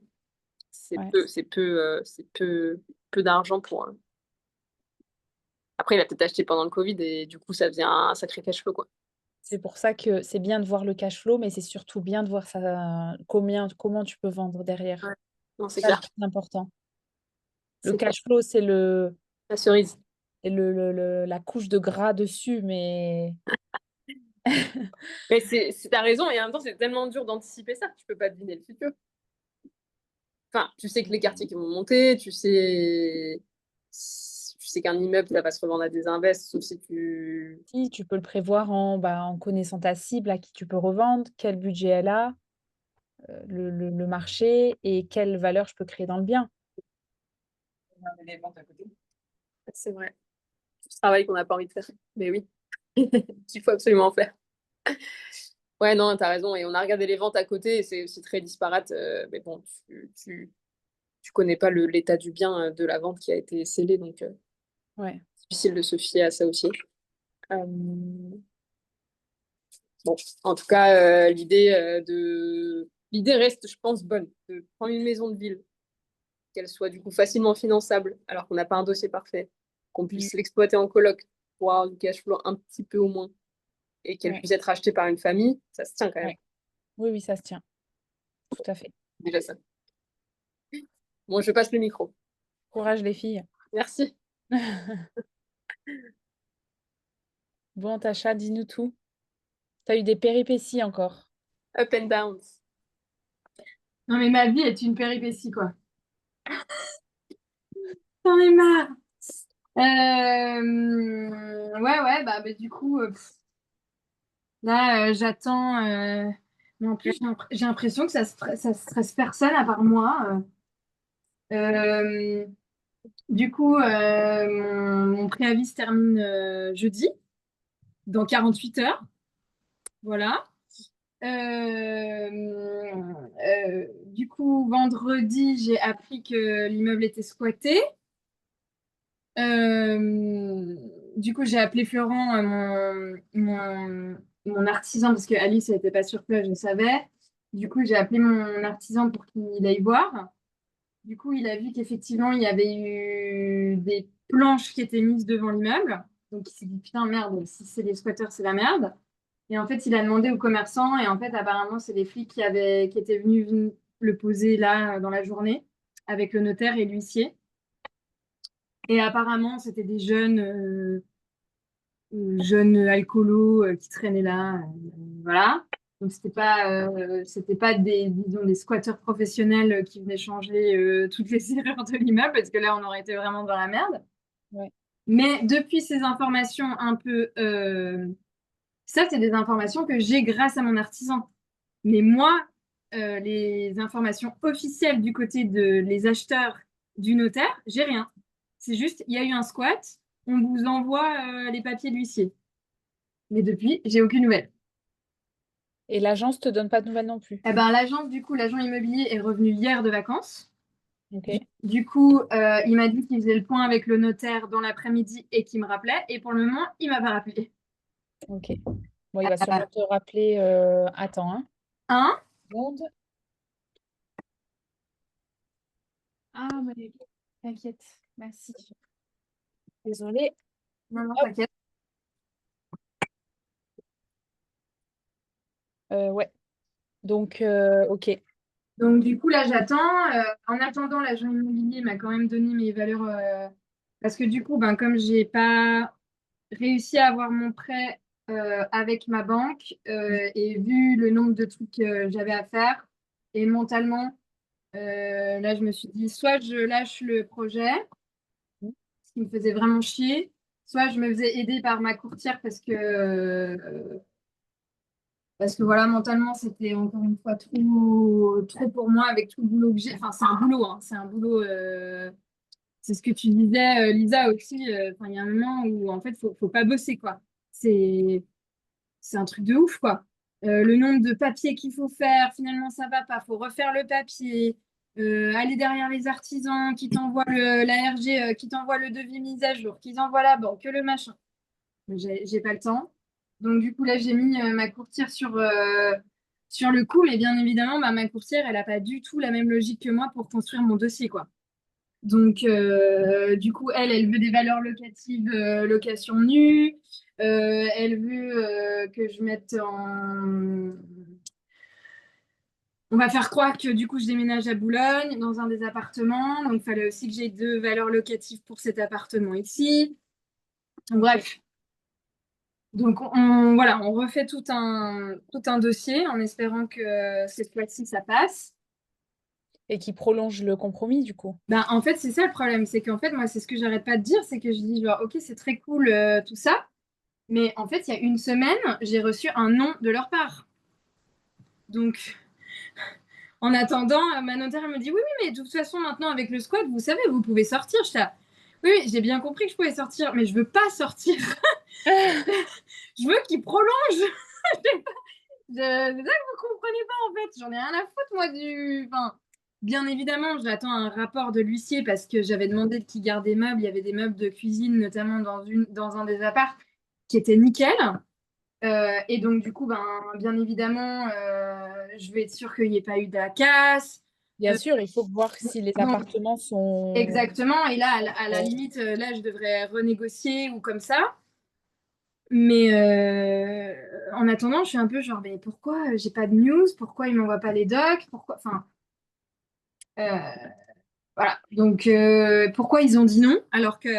c'est Ouais. peu, peu d'argent pour. Après, il a peut-être acheté pendant le Covid et du coup, ça faisait un sacré cash flow, quoi. C'est pour ça que c'est bien de voir le cash flow, mais c'est surtout bien de voir ça comment tu peux vendre derrière. Ouais. Non, c'est C'est ça le clair. plus important. Le C'est clair. cash flow, c'est La cerise. la couche de gras dessus, mais Mais t'as raison, et en même temps, c'est tellement dur d'anticiper ça. Tu peux pas deviner le futur. Enfin, tu sais que les quartiers qui vont monter, tu sais qu'un immeuble, ça va se revendre à des invests, sauf si tu. si tu peux le prévoir en connaissant ta cible, à qui tu peux revendre, quel budget elle a, le marché et quelle valeur je peux créer dans le bien. regarder les ventes à côté. C'est vrai. Ce travail qu'on n'a pas envie de faire. Mais oui, qu'il faut absolument faire. Ouais, non, t'as raison. Et on a regardé les ventes à côté et c'est aussi très disparate. Mais bon, tu connais pas l'état du bien de la vente qui a été scellée, donc Ouais. c'est difficile de se fier à ça aussi. Euh, Bon, en tout cas, l'idée reste, je pense, bonne. De prendre une maison de ville, qu'elle soit du coup facilement finançable, alors qu'on n'a pas un dossier parfait, qu'on puisse l'exploiter en coloc pour avoir du cash flow un petit peu au moins, et qu'elle Ouais. puisse être achetée par une famille, ça se tient quand même. Ouais. Oui, oui, ça se tient. Tout à fait. Déjà ça. Bon, je passe le micro. Courage les filles. Merci. Bon, Tacha, dis-nous tout. T'as eu des péripéties encore. Up and downs. Non, mais ma vie est une péripétie, quoi. J'en ai marre. Ouais, bah, du coup, là, j'attends. Mais en plus, j'ai l'impression que ça stresse personne à part moi. Euh, Du coup, mon préavis se termine jeudi, dans 48 heures. Voilà. Du coup, vendredi, j'ai appris que l'immeuble était squatté. Du coup, j'ai appelé Florent, mon artisan, parce que Alice n'était pas sur place, je savais. Du coup, j'ai appelé mon artisan pour qu'il aille voir. Du coup, il a vu qu'effectivement, il y avait eu des planches qui étaient mises devant l'immeuble. Donc, il s'est dit, putain, merde, si c'est les squatteurs, c'est la merde. Et en fait, il a demandé aux commerçants. Et en fait, apparemment, c'est les flics qui étaient venus le poser là dans la journée avec le notaire et l'huissier. Et apparemment, c'était des jeunes alcoolos qui traînaient là. Voilà. Donc, c'était pas disons, des squatteurs professionnels qui venaient changer toutes les serrures de l'immeuble, parce que là, on aurait été vraiment dans la merde. Ouais. Mais depuis ces informations un peu... ça, c'est des informations que j'ai grâce à mon artisan. Mais moi, les informations officielles du côté de les acheteurs du notaire, j'ai rien. C'est juste, il y a eu un squat, on vous envoie les papiers de l'huissier. Mais depuis, j'ai aucune nouvelle. Et l'agence te donne pas de nouvelles non plus. Eh ben, l'agent immobilier est revenu hier de vacances. Ok. Du coup, il m'a dit qu'il faisait le point avec le notaire dans l'après-midi et qu'il me rappelait. Et pour le moment, il m'a pas rappelé. Ok. Bon, il va sûrement te rappeler. Attends, hein. Hein? Seconde. Ah, mais t'inquiète. Merci. Désolée. Non, non, Hop. t'inquiète. Ouais. Donc, ok. Donc, du coup, là, j'attends. En attendant, l'agent immobilier m'a quand même donné mes valeurs. Parce que du coup, ben, comme j'ai pas réussi à avoir mon prêt avec ma banque et vu le nombre de trucs que j'avais à faire et mentalement, là, je me suis dit, soit je lâche le projet, ce qui me faisait vraiment chier, soit je me faisais aider par ma courtière parce que voilà, mentalement, c'était encore une fois trop pour moi avec tout le boulot que j'ai. Enfin, c'est un boulot, hein, c'est un boulot. C'est ce que tu disais, Lisa, aussi. Enfin, il y a un moment où, en fait, faut pas bosser, quoi. C'est, c'est un truc de ouf, quoi. Le nombre de papiers qu'il faut faire, finalement, ça va pas. Faut refaire le papier, aller derrière les artisans qui t'envoient l'ARG, qui t'envoient le devis mise à jour, qui t'envoient la banque, que le machin. J'ai pas le temps. Donc, du coup, là, j'ai mis ma courtière sur le coup, mais bien évidemment, bah, ma courtière, elle a pas du tout la même logique que moi pour construire mon dossier, quoi. Donc, du coup, elle veut des valeurs locatives, location nue. Elle veut que je mette en... On va faire croire que du coup, je déménage à Boulogne, dans un des appartements. Donc, il fallait aussi que j'ai deux valeurs locatives pour cet appartement ici. Bref. Donc, voilà, on refait tout un dossier en espérant que cette fois-ci, ça passe. Et qui prolonge le compromis, du coup. Ben, en fait, c'est ça le problème. C'est qu'en fait, moi, c'est ce que j'arrête pas de dire. C'est que je dis, genre, OK, c'est très cool, tout ça. Mais en fait, il y a une semaine, j'ai reçu un non de leur part. Donc, En attendant, ma notaire elle me dit oui, oui, mais de toute façon, maintenant, avec le squat, vous savez, vous pouvez sortir. Je dis, ah, oui, oui, j'ai bien compris que je pouvais sortir, mais je veux pas sortir. Je veux qu'il prolonge. C'est ça que vous comprenez pas, en fait. J'en ai rien à foutre, moi, du. Enfin, bien évidemment, j'attends un rapport de l'huissier parce que j'avais demandé qu'il garde des meubles. Il y avait des meubles de cuisine, notamment dans un des apparts, qui étaient nickel. Et donc, du coup, bien évidemment, je veux être sûre qu'il n'y ait pas eu de la casse. Bien sûr, il faut voir si les Donc, appartements sont... exactement. Et là, à la limite, là, je devrais renégocier ou comme ça. Mais en attendant, je suis un peu genre, mais pourquoi j'ai pas de news? Pourquoi ils m'envoient pas les docs? Pourquoi? Enfin, euh, voilà. Donc, pourquoi ils ont dit non? Alors que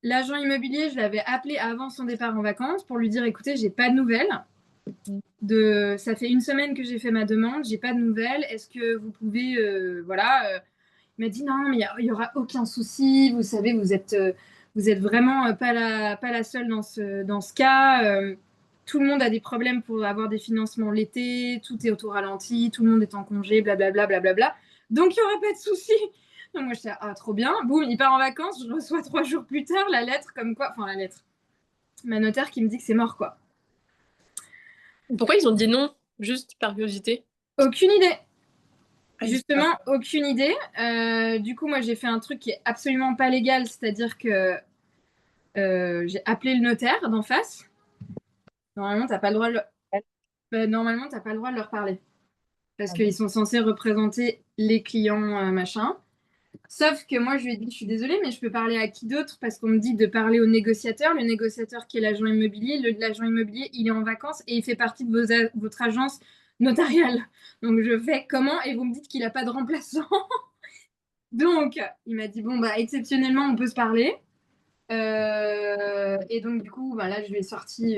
l'agent immobilier, je l'avais appelé avant son départ en vacances pour lui dire, écoutez, j'ai pas de nouvelles. Ça fait une semaine que j'ai fait ma demande, j'ai pas de nouvelles. Est-ce que vous pouvez, voilà. Il m'a dit non, mais il y aura aucun souci. Vous savez, vous êtes vraiment pas la seule dans ce cas. Tout le monde a des problèmes pour avoir des financements l'été. Tout est auto-ralenti. Tout le monde est en congé, blablabla, blablabla. Donc, il n'y aura pas de souci. Donc, moi, je dis, ah, trop bien. Boum, il part en vacances. Je reçois 3 jours plus tard la lettre comme quoi. Enfin, la lettre. Ma notaire qui me dit que c'est mort, quoi. Pourquoi ils ont dit non? Juste par curiosité. Aucune idée. Ah, Justement, aucune idée. Du coup, moi, j'ai fait un truc qui est absolument pas légal, c'est-à-dire que j'ai appelé le notaire d'en face. Normalement, t'as pas le droit de normalement, t'as pas le droit de leur parler parce Ah bon. qu'ils sont censés représenter les clients, machin. Sauf que moi, je lui ai dit, je suis désolée, mais je peux parler à qui d'autre parce qu'on me dit de parler au négociateur. Le négociateur qui est l'agent immobilier. L'agent immobilier, il est en vacances et il fait partie de votre agence notariale. Donc, je fais comment? Et vous me dites qu'il n'a pas de remplaçant. Donc, il m'a dit, bon, bah, exceptionnellement, on peut se parler. Et donc, du coup, là, je lui ai sorti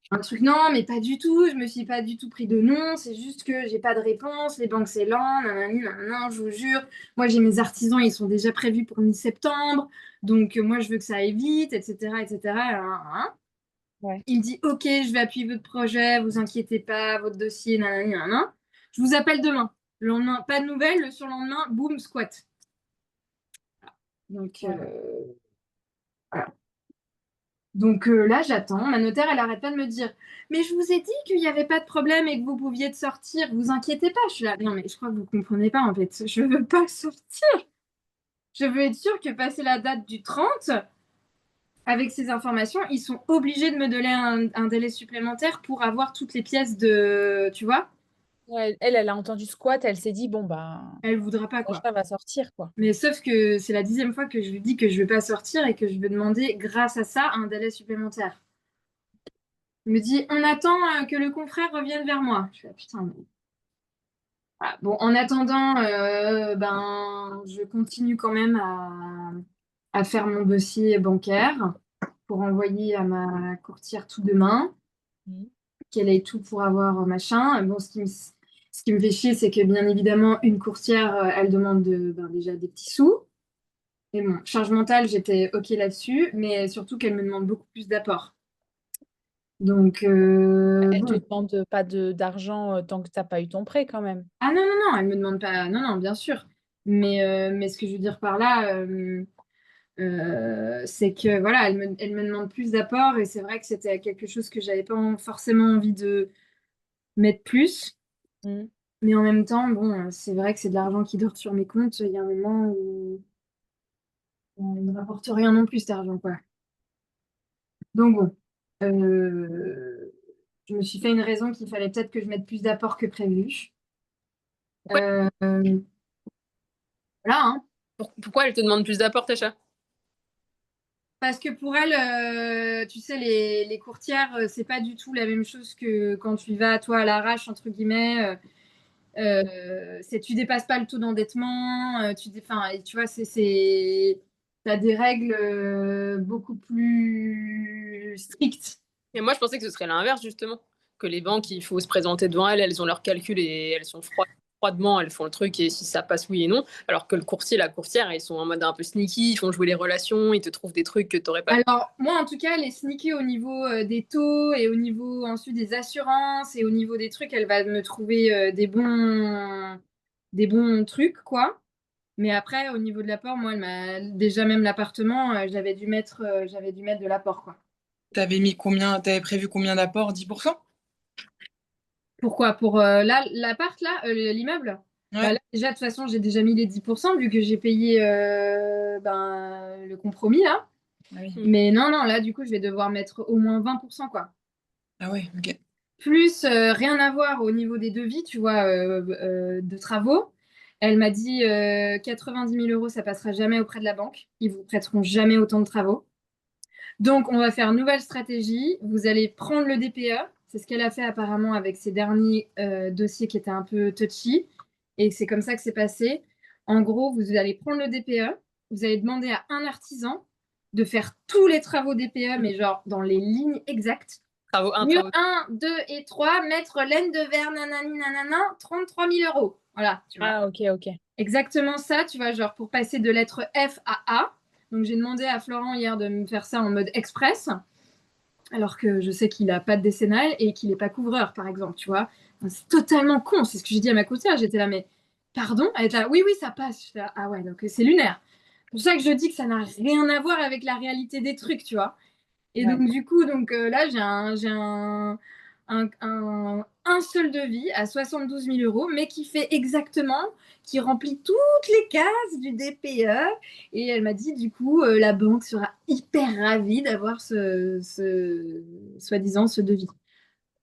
un truc, non, mais pas du tout, je me suis pas du tout pris de nom, c'est juste que j'ai pas de réponse, les banques c'est lent, nanani, nanana, je vous jure. Moi, j'ai mes artisans, ils sont déjà prévus pour mi-septembre, donc moi, je veux que ça aille vite, etc., etc. Ouais. Il me dit, ok, je vais appuyer votre projet, vous inquiétez pas, votre dossier, nanani, nanana. Je vous appelle demain. Le lendemain, pas de nouvelles, le surlendemain, boum, squat. Donc, Ouais. voilà. Donc là, j'attends. Ma notaire, elle arrête pas de me dire, mais je vous ai dit qu'il n'y avait pas de problème et que vous pouviez sortir. Vous inquiétez pas. Je suis là, non, mais je crois que vous comprenez pas en fait. Je veux pas sortir. Je veux être sûre que passé la date du 30, avec ces informations, ils sont obligés de me donner un délai supplémentaire pour avoir toutes les pièces de, tu vois. Ouais, elle a entendu squat, elle s'est dit, bon, bah, Elle voudra pas quoi. Sacha va sortir, quoi. Mais sauf que c'est la 10e fois que je lui dis que je veux pas sortir et que je veux demander, grâce à ça, un délai supplémentaire. Il me dit, on attend que le confrère revienne vers moi. Je fais, ah, putain, mais... Voilà. Bon, en attendant, je continue quand même à faire mon dossier bancaire pour envoyer à ma courtière tout demain, Mhm. qu'elle ait tout pour avoir machin. Bon, ce qui me fait chier, c'est que bien évidemment, une courtière, elle demande déjà des petits sous. Et bon, charge mentale, j'étais OK là-dessus, mais surtout qu'elle me demande beaucoup plus d'apport. Donc, Elle te bon. demande pas d'argent tant que t'as pas eu ton prêt, quand même. Ah non, non, non, elle me demande pas. Non, non, bien sûr. Mais ce que je veux dire par là, c'est que voilà, elle me demande plus d'apport et c'est vrai que c'était quelque chose que j'avais pas forcément envie de mettre plus. Mhm. Mais en même temps, bon, c'est vrai que c'est de l'argent qui dort sur mes comptes. Il y a un moment où il ne me rapporte rien non plus cet argent, quoi. Donc bon, je me suis fait une raison qu'il fallait peut-être que je mette plus d'apport que prévu. Euh, voilà, hein. Pourquoi elle te demande plus d'apport, Tacha? Parce que pour elle, tu sais, les courtières, c'est pas du tout la même chose que quand tu y vas, toi, à l'arrache, entre guillemets. Tu dépasses pas le taux d'endettement. Enfin, tu vois, t'as des règles beaucoup plus strictes. Et moi, je pensais que ce serait l'inverse, justement. Que les banques, il faut se présenter devant elles, elles ont leurs calculs et elles sont froides froidement, elles font le truc et si ça passe oui et non. Alors que le courtier, la courtière, ils sont en mode un peu sneaky, ils font jouer les relations, ils te trouvent des trucs que tu n'aurais pas. Alors, moi, en tout cas, elle est sneaky au niveau des taux et au niveau ensuite des assurances et au niveau des trucs, elle va me trouver des bons trucs, quoi. Mais après, au niveau de l'apport, moi, elle m'a déjà même l'appartement, j'avais dû mettre de l'apport, quoi. T'avais prévu combien d'apports? 10%? Pourquoi? Pour l'appart, là, l'immeuble? Bah, Ouais. là, déjà, de toute façon, j'ai déjà mis les 10% vu que j'ai payé le compromis, là. Ah oui. Mais non, non, là, du coup, je vais devoir mettre au moins 20%, quoi. Ah ouais, ok. Plus rien à voir au niveau des devis, tu vois, de travaux. Elle m'a dit 90 000 euros, ça passera jamais auprès de la banque. Ils vous prêteront jamais autant de travaux. Donc, on va faire une nouvelle stratégie. Vous allez prendre le DPE. C'est ce qu'elle a fait apparemment avec ses derniers dossiers qui étaient un peu touchy. Et c'est comme ça que c'est passé. En gros, vous allez prendre le DPE. Vous allez demander à un artisan de faire tous les travaux DPE, mais genre dans les lignes exactes. Travaux 1, Mur travaux 1, 2 et 3, mettre laine de verre, nanani, nanana, 33 000 euros. Voilà, tu vois. Ah, ok, ok. Exactement ça, tu vois, genre pour passer de lettre F à A. Donc j'ai demandé à Florent hier de me faire ça en mode express, alors que je sais qu'il n'a pas de décennale et qu'il n'est pas couvreur, par exemple, tu vois. Donc, c'est totalement con, c'est ce que j'ai dit à ma couturière. J'étais là, mais pardon? Elle était là, oui, oui, ça passe. J'étais là, ah ouais, donc c'est lunaire. C'est pour ça que je dis que ça n'a rien à voir avec la réalité des trucs, tu vois. Et Ouais. donc, du coup, là, j'ai un seul devis à 72 000 euros, mais qui fait exactement, qui remplit toutes les cases du DPE. Et elle m'a dit, du coup, la banque sera hyper ravie d'avoir soi-disant, ce devis.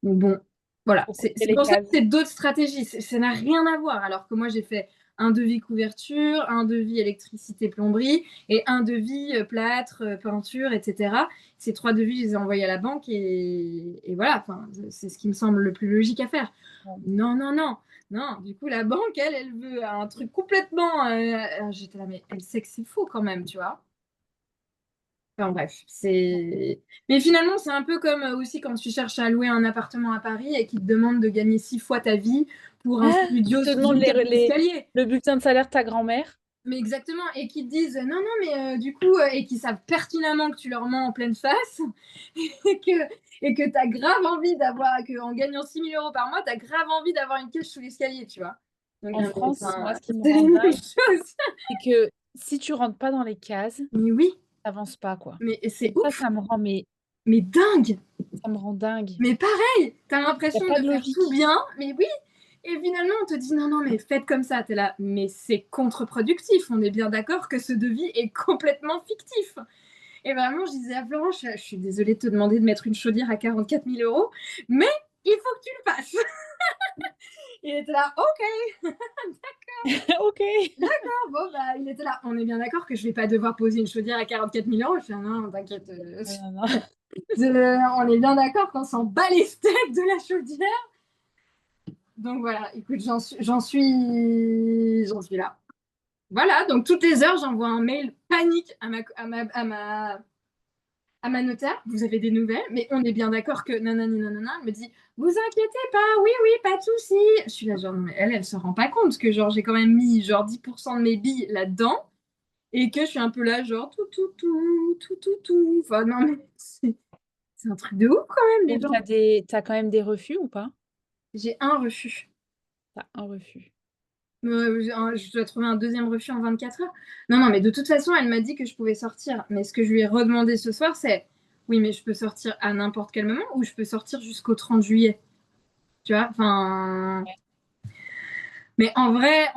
Donc, bon, voilà. Pour C'est cocher c'est les pour ça que cases. c'est d'autres stratégies. Ça n'a rien à voir. Alors que moi, j'ai fait un devis couverture, un devis électricité plomberie et un devis plâtre, peinture, etc. Ces 3 devis, je les ai envoyés à la banque et voilà, enfin, c'est ce qui me semble le plus logique à faire. Ouais. Non, non, non, non. Du coup, la banque, elle veut un truc complètement. J'étais là, mais elle sait que c'est faux quand même, tu vois. Enfin bref, c'est. Mais finalement, c'est un peu comme aussi quand tu cherches à louer un appartement à Paris et qu'ils te demandent de gagner 6 fois ta vie pour un Ah, ils studio te sous demandent une cage d'escalier. le bulletin de salaire de ta grand-mère. Mais exactement, et qui te disent non, non, mais du coup, et qui savent pertinemment que tu leur mens en pleine face, et que tu as grave envie en gagnant 6 000 euros par mois, tu as grave envie d'avoir une cage sous l'escalier, tu vois. Donc, En France, moi, ce qui me c'est la rend même dingue, chose. c'est que si tu rentres pas dans les cases, Mais oui, t'avances pas, quoi. mais c'est Et ouf, ça me rend, mais dingue. ça me rend dingue. Mais pareil, tu as Y a l'impression pas de de faire tout logique. bien, mais oui. Et finalement, on te dit non, non, mais faites comme ça. Tu es là, mais c'est contre-productif. On est bien d'accord que ce devis est complètement fictif. Et vraiment, je disais à Florent, je suis désolée de te demander de mettre une chaudière à 44 000 euros, mais il faut que tu le fasses. Il était là, ok, Ok. bon, bah, il était là, on est bien d'accord que je vais pas devoir poser une chaudière à 44 000 euros. Je fais, non, t'inquiète, Non, non. on est bien d'accord qu'on s'en bat les steaks de la chaudière. Donc voilà, écoute, j'en suis là. Voilà, donc toutes les heures, j'envoie un mail panique à ma notaire, vous avez des nouvelles, mais on est bien d'accord que nanani nanana, elle me dit, vous inquiétez pas, oui, oui, pas de souci. Je suis là, genre, mais elle se rend pas compte que genre j'ai quand même mis genre 10% de mes billes là-dedans et que je suis un peu là, genre tout, tout, tout, tout, tout, tout. Enfin, non, mais c'est un truc de ouf quand même, les Donc, gens. t'as quand même des refus ou pas? J'ai un refus. T'as un refus. Je dois trouver un deuxième refus en 24 heures. Non, non, mais de toute façon, elle m'a dit que je pouvais sortir. Mais ce que je lui ai redemandé ce soir, c'est oui, mais je peux sortir à n'importe quel moment ou je peux sortir jusqu'au 30 juillet. Tu vois, enfin. Mais en vrai,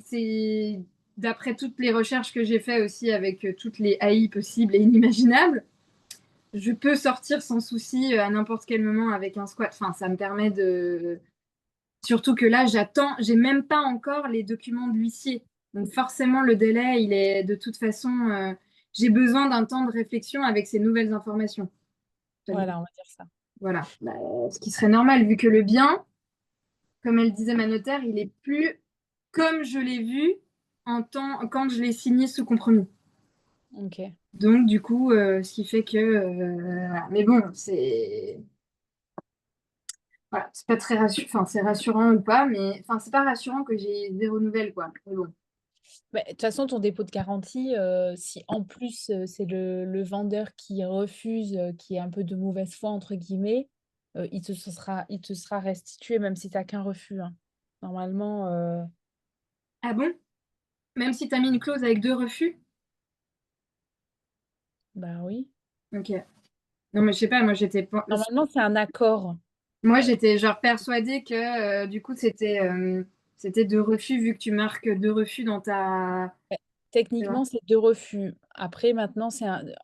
c'est d'après toutes les recherches que j'ai fait aussi avec toutes les AI possibles et inimaginables, je peux sortir sans souci à n'importe quel moment avec un squat. Enfin, ça me permet de. Surtout que là, j'ai même pas encore les documents de l'huissier. Donc forcément, le délai, il est de toute façon, j'ai besoin d'un temps de réflexion avec ces nouvelles informations. Voilà, on va dire ça. Voilà. Bah, ce qui serait normal, vu que le bien, comme elle disait ma notaire, il est plus comme je l'ai vu quand je l'ai signé sous compromis. Ok. Donc du coup, ce qui fait que, voilà. Mais bon, Voilà, c'est pas très rassurant, enfin, c'est rassurant ou pas, mais enfin, c'est pas rassurant que j'ai 0 nouvelles, quoi. Mais bon. Bah, de toute façon, ton dépôt de garantie, si en plus c'est le vendeur qui refuse, qui est un peu de mauvaise foi, entre guillemets, il te sera restitué, même si tu n'as qu'un refus, hein. Normalement, Ah bon? Même si t'as mis une clause avec 2 refus? bah oui. Ok. Non, mais je sais pas, Normalement, c'est un accord. moi, j'étais genre persuadée que du coup, c'était 2 refus vu que tu marques 2 refus dans ta. Tu vois. Techniquement, c'est 2 refus. Après, maintenant,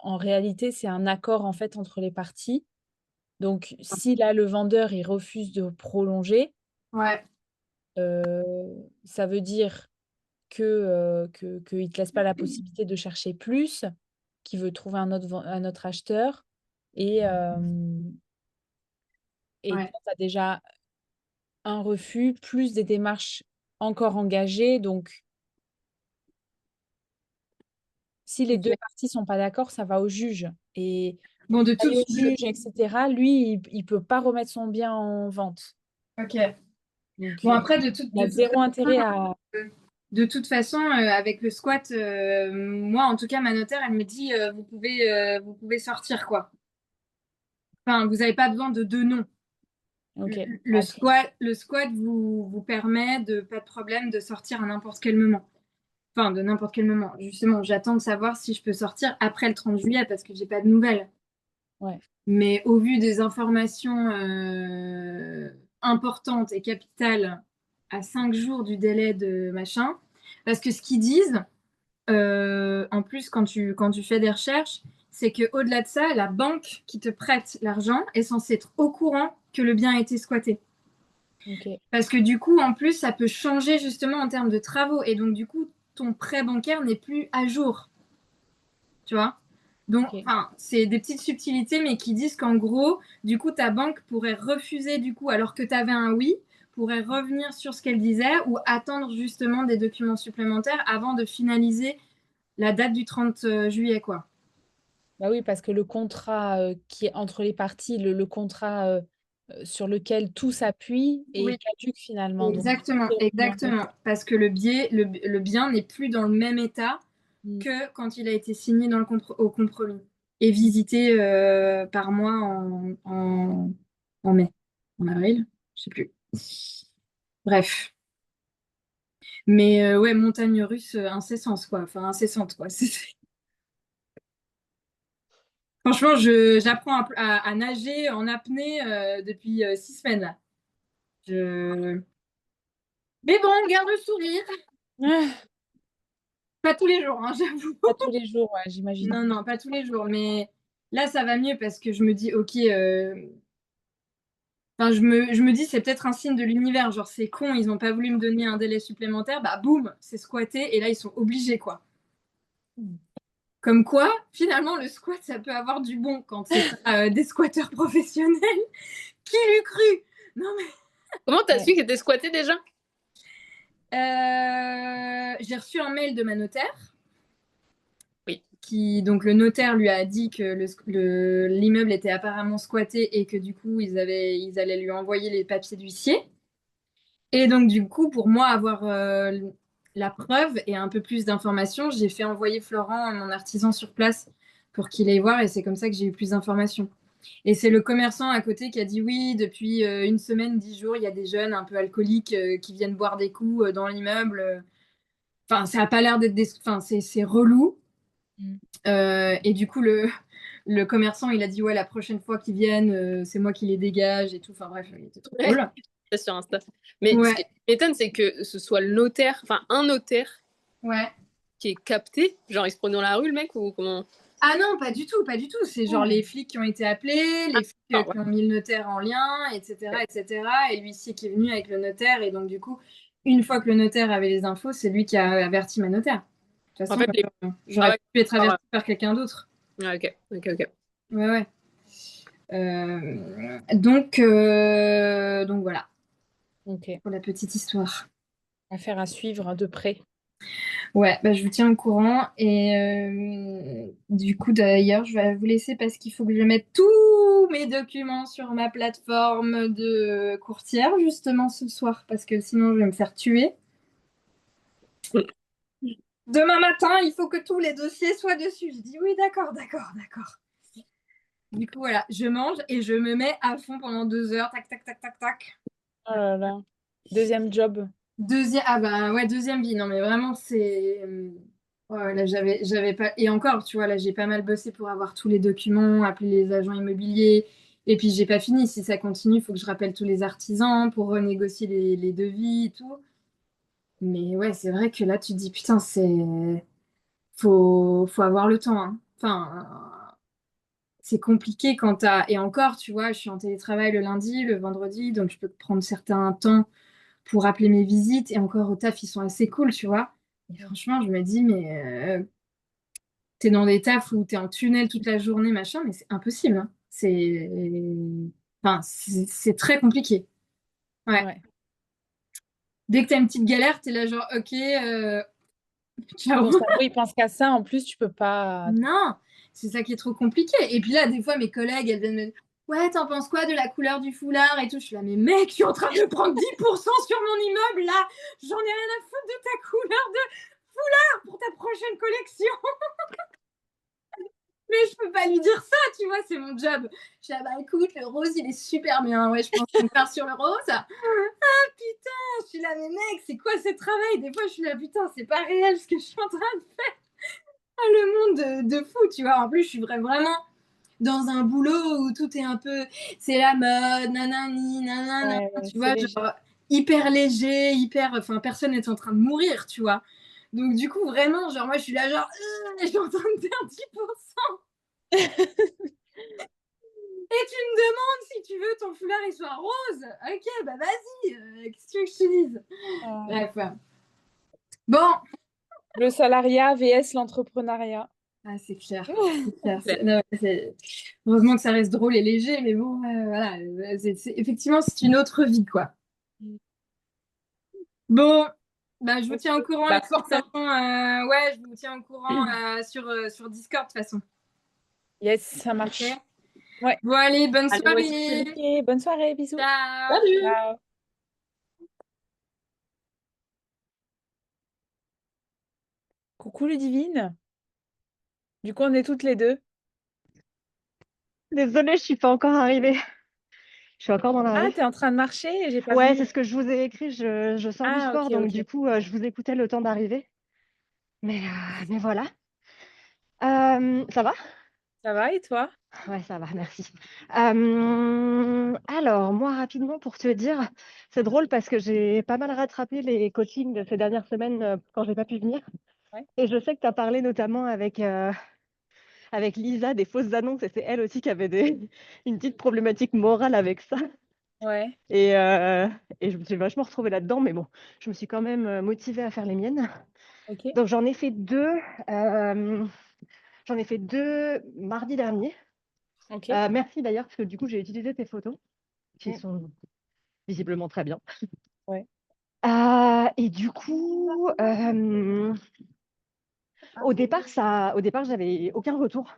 en réalité, c'est un accord en fait entre les parties. Donc, si là, le vendeur, il refuse de prolonger, Ouais, ça veut dire qu'il ne te laisse pas la possibilité de chercher plus, qu'il veut trouver un autre acheteur. Et, et ouais, toi, tu as déjà un refus, plus des démarches encore engagées. Donc, si les deux ok. parties sont pas d'accord, ça va au juge. Et Bon, de aller toute. au juge, etc., lui, il peut pas remettre son bien en vente. Ok. Donc, Bon, après, il a zéro intérêt à... de toute façon, avec le squat, moi, en tout cas, ma notaire, elle me dit, vous pouvez sortir, quoi. Enfin, vous n'avez pas besoin de 2 noms. Ok. Le squat vous permet de, pas de problème, de sortir à n'importe quel moment. Enfin, de n'importe quel moment. Justement, j'attends de savoir si je peux sortir après le 30 juillet parce que j'ai pas de nouvelles. Ouais. Mais au vu des informations importantes et capitales à 5 jours du délai de machin, parce que ce qu'ils disent, en plus quand tu fais des recherches, c'est qu'au-delà de ça, la banque qui te prête l'argent est censée être au courant que le bien a été squatté. Ok. Parce que du coup, en plus, ça peut changer justement en termes de travaux. Et donc, du coup, ton prêt bancaire n'est plus à jour. Tu vois? Donc, Ok. enfin, c'est des petites subtilités, mais qui disent qu'en gros, du coup, ta banque pourrait refuser, du coup, alors que tu avais un oui, pourrait revenir sur ce qu'elle disait ou attendre justement des documents supplémentaires avant de finaliser la date du 30 juillet, quoi. Bah oui, parce que le contrat qui est entre les parties, le contrat sur lequel tout s'appuie est Oui, caduque finalement. Donc, exactement, c'est remis en cause. exactement. Parce que le bien n'est plus dans le même état Mm. que quand il a été signé au compromis et visité par mois en mai, en avril, je sais plus. Bref. Mais ouais, montagne russe incessante, quoi. Enfin, incessante, quoi. Franchement, j'apprends à nager en apnée depuis 6 semaines, là. Je... Mais bon, on garde le sourire. Ah, Pas tous les jours, hein, j'avoue. pas tous les jours, ouais, j'imagine. Non, non, pas tous les jours. Mais là, ça va mieux parce que je me dis, ok, enfin, je me dis, c'est peut-être un signe de l'univers. Genre, c'est con, ils n'ont pas voulu me donner un délai supplémentaire. Bah, boum, c'est squatté. Et là, ils sont obligés, quoi. Mm. Comme quoi, finalement, le squat, ça peut avoir du bon quand c'est pas des squatteurs professionnels. Qui l'eût cru? Non, mais. Comment t'as Ouais. su que t'étais squattée déjà? J'ai reçu un mail de ma notaire. Oui. Donc, le notaire lui a dit que l'immeuble était apparemment squatté et que du coup, ils allaient lui envoyer les papiers d'huissier. Et donc, du coup, pour moi, avoir la preuve et un peu plus d'informations, j'ai fait envoyer Florent, mon artisan, sur place pour qu'il aille voir. Et c'est comme ça que j'ai eu plus d'informations. Et c'est le commerçant à côté qui a dit oui, depuis une semaine, 10 jours, il y a des jeunes un peu alcooliques qui viennent boire des coups dans l'immeuble. Enfin, ça n'a pas l'air d'être des. Enfin, c'est relou. Mm. Et du coup, le commerçant, il a dit ouais, la prochaine fois qu'ils viennent, c'est moi qui les dégage et tout. Enfin, bref, il était trop Ouais, cool. c'est sur Insta. Mais ce Ouais, qui m'étonne, c'est que ce soit le notaire, enfin un notaire ouais. qui est capté. Genre, il se prend dans la rue, le mec, ou comment? Ah non, pas du tout, pas du tout. C'est genre les flics qui ont été appelés, les flics Ah, qui ont mis le notaire en lien, etc., etc. Et l'huissier qui est venu avec le notaire. Et donc, du coup, une fois que le notaire avait les infos, c'est lui qui a averti ma notaire. De toute en façon, fait, les. Ah j'aurais ouais. pu être averti par quelqu'un d'autre. Ah, ok, ok, ok. Ouais, ouais. Donc voilà, Ok. pour la petite histoire. Affaire à suivre de près. Ouais, bah, je vous tiens au courant. Et du coup, d'ailleurs, je vais vous laisser parce qu'il faut que je mette tous mes documents sur ma plateforme de courtière, justement, ce soir, parce que sinon, je vais me faire tuer. Demain matin, il faut que tous les dossiers soient dessus. Je dis oui, d'accord, d'accord, d'accord. Du coup, voilà, je mange et je me mets à fond pendant 2 heures. Tac, tac, tac, tac, tac. Oh là là. Deuxième job. Ah bah ouais, deuxième vie. Non, mais vraiment, c'est. Ouais, là, j'avais pas. Et encore, tu vois, là, j'ai pas mal bossé pour avoir tous les documents, appeler les agents immobiliers. Et puis, j'ai pas fini. Si ça continue, il faut que je rappelle tous les artisans pour renégocier les devis et tout. Mais ouais, c'est vrai que là, tu te dis, putain, faut avoir le temps, hein. Enfin, c'est compliqué quand t'as. Et encore, tu vois, je suis en télétravail le lundi, le vendredi, donc je peux prendre certains temps pour appeler mes visites. Et encore au taf, ils sont assez cool, tu vois. Et franchement, je me dis, mais t'es dans des tafs où t'es en tunnel toute la journée, machin, mais c'est impossible, hein. Enfin, c'est très compliqué. Ouais. Ouais. Dès que t'as une petite galère, t'es là genre, ok, ciao. Ton cerveau, il pense qu'à ça. En plus, tu peux pas. Non, c'est ça qui est trop compliqué. Et puis là, des fois, mes collègues, elles viennent me dire, ouais, t'en penses quoi de la couleur du foulard et tout. Je suis là, mais mec, je suis en train de prendre 10% sur mon immeuble, là. J'en ai rien à foutre de ta couleur de foulard pour ta prochaine collection. Mais je peux pas lui dire ça, tu vois, c'est mon job. Je suis là, bah écoute, le rose, il est super bien. Ouais, je pense qu'on part sur le rose. Ah putain, je suis là, mais mec, c'est quoi ce travail? Des fois, je suis là, putain, c'est pas réel ce que je suis en train de faire. Ah, le monde de fou, tu vois. En plus, je suis vraiment dans un boulot où tout est un peu, c'est la mode, nanani, nanana, Ouais, ouais, tu c'est vois, léger. genre hyper léger, enfin, personne n'est en train de mourir, tu vois. Donc, du coup, vraiment, genre, moi, je suis là, genre, je suis en train de perdre 10%. Et tu me demandes si tu veux ton foulard il soit rose. Ok, bah vas-y, qu'est-ce que tu veux que je te dise? Bref, ouais. Bon, Le salariat vs l'entrepreneuriat. ah, c'est clair. C'est clair. Non, heureusement que ça reste drôle et léger, mais bon, voilà. Effectivement, c'est une autre vie, quoi. Bon, bah, je vous Ok. tiens au courant, les Bah, filles. De force toute à façon, ouais, je vous tiens au courant sur Discord, de toute façon. Yes, ça Ok. marche. Ouais. Bon, allez, bonne Allez, moi aussi, je vais soirée. bouquer. Bonne soirée, bisous. Ciao. Salut! Ciao. Coucou Ludivine. Du coup, on est toutes les deux. Désolée, je suis pas encore arrivée. Je suis encore dans la Ah, rue. t'es en train de marcher et j'ai pas Ouais, vu. c'est ce que je vous ai écrit. Je sors du Ah, sport, ok, donc ok. du coup, je vous écoutais le temps d'arriver. Mais voilà. Ça va? Ça va et toi? Ouais, ça va, merci. Alors, moi, rapidement, pour te dire, c'est drôle parce que j'ai pas mal rattrapé les coachings de ces dernières semaines quand j'ai pas pu venir. Ouais. Et je sais que tu as parlé notamment avec Lisa des fausses annonces, et c'est elle aussi qui avait une petite problématique morale avec ça. Ouais, Et, euh, et je me suis vachement retrouvée là-dedans, mais bon, je me suis quand même motivée à faire les miennes. ok. Donc j'en ai fait deux. J'en ai fait deux mardi dernier. Ok. Merci d'ailleurs, parce que du coup, j'ai utilisé tes photos, qui Mm. sont visiblement très bien. Ouais. Et du coup, au départ, j'avais aucun retour.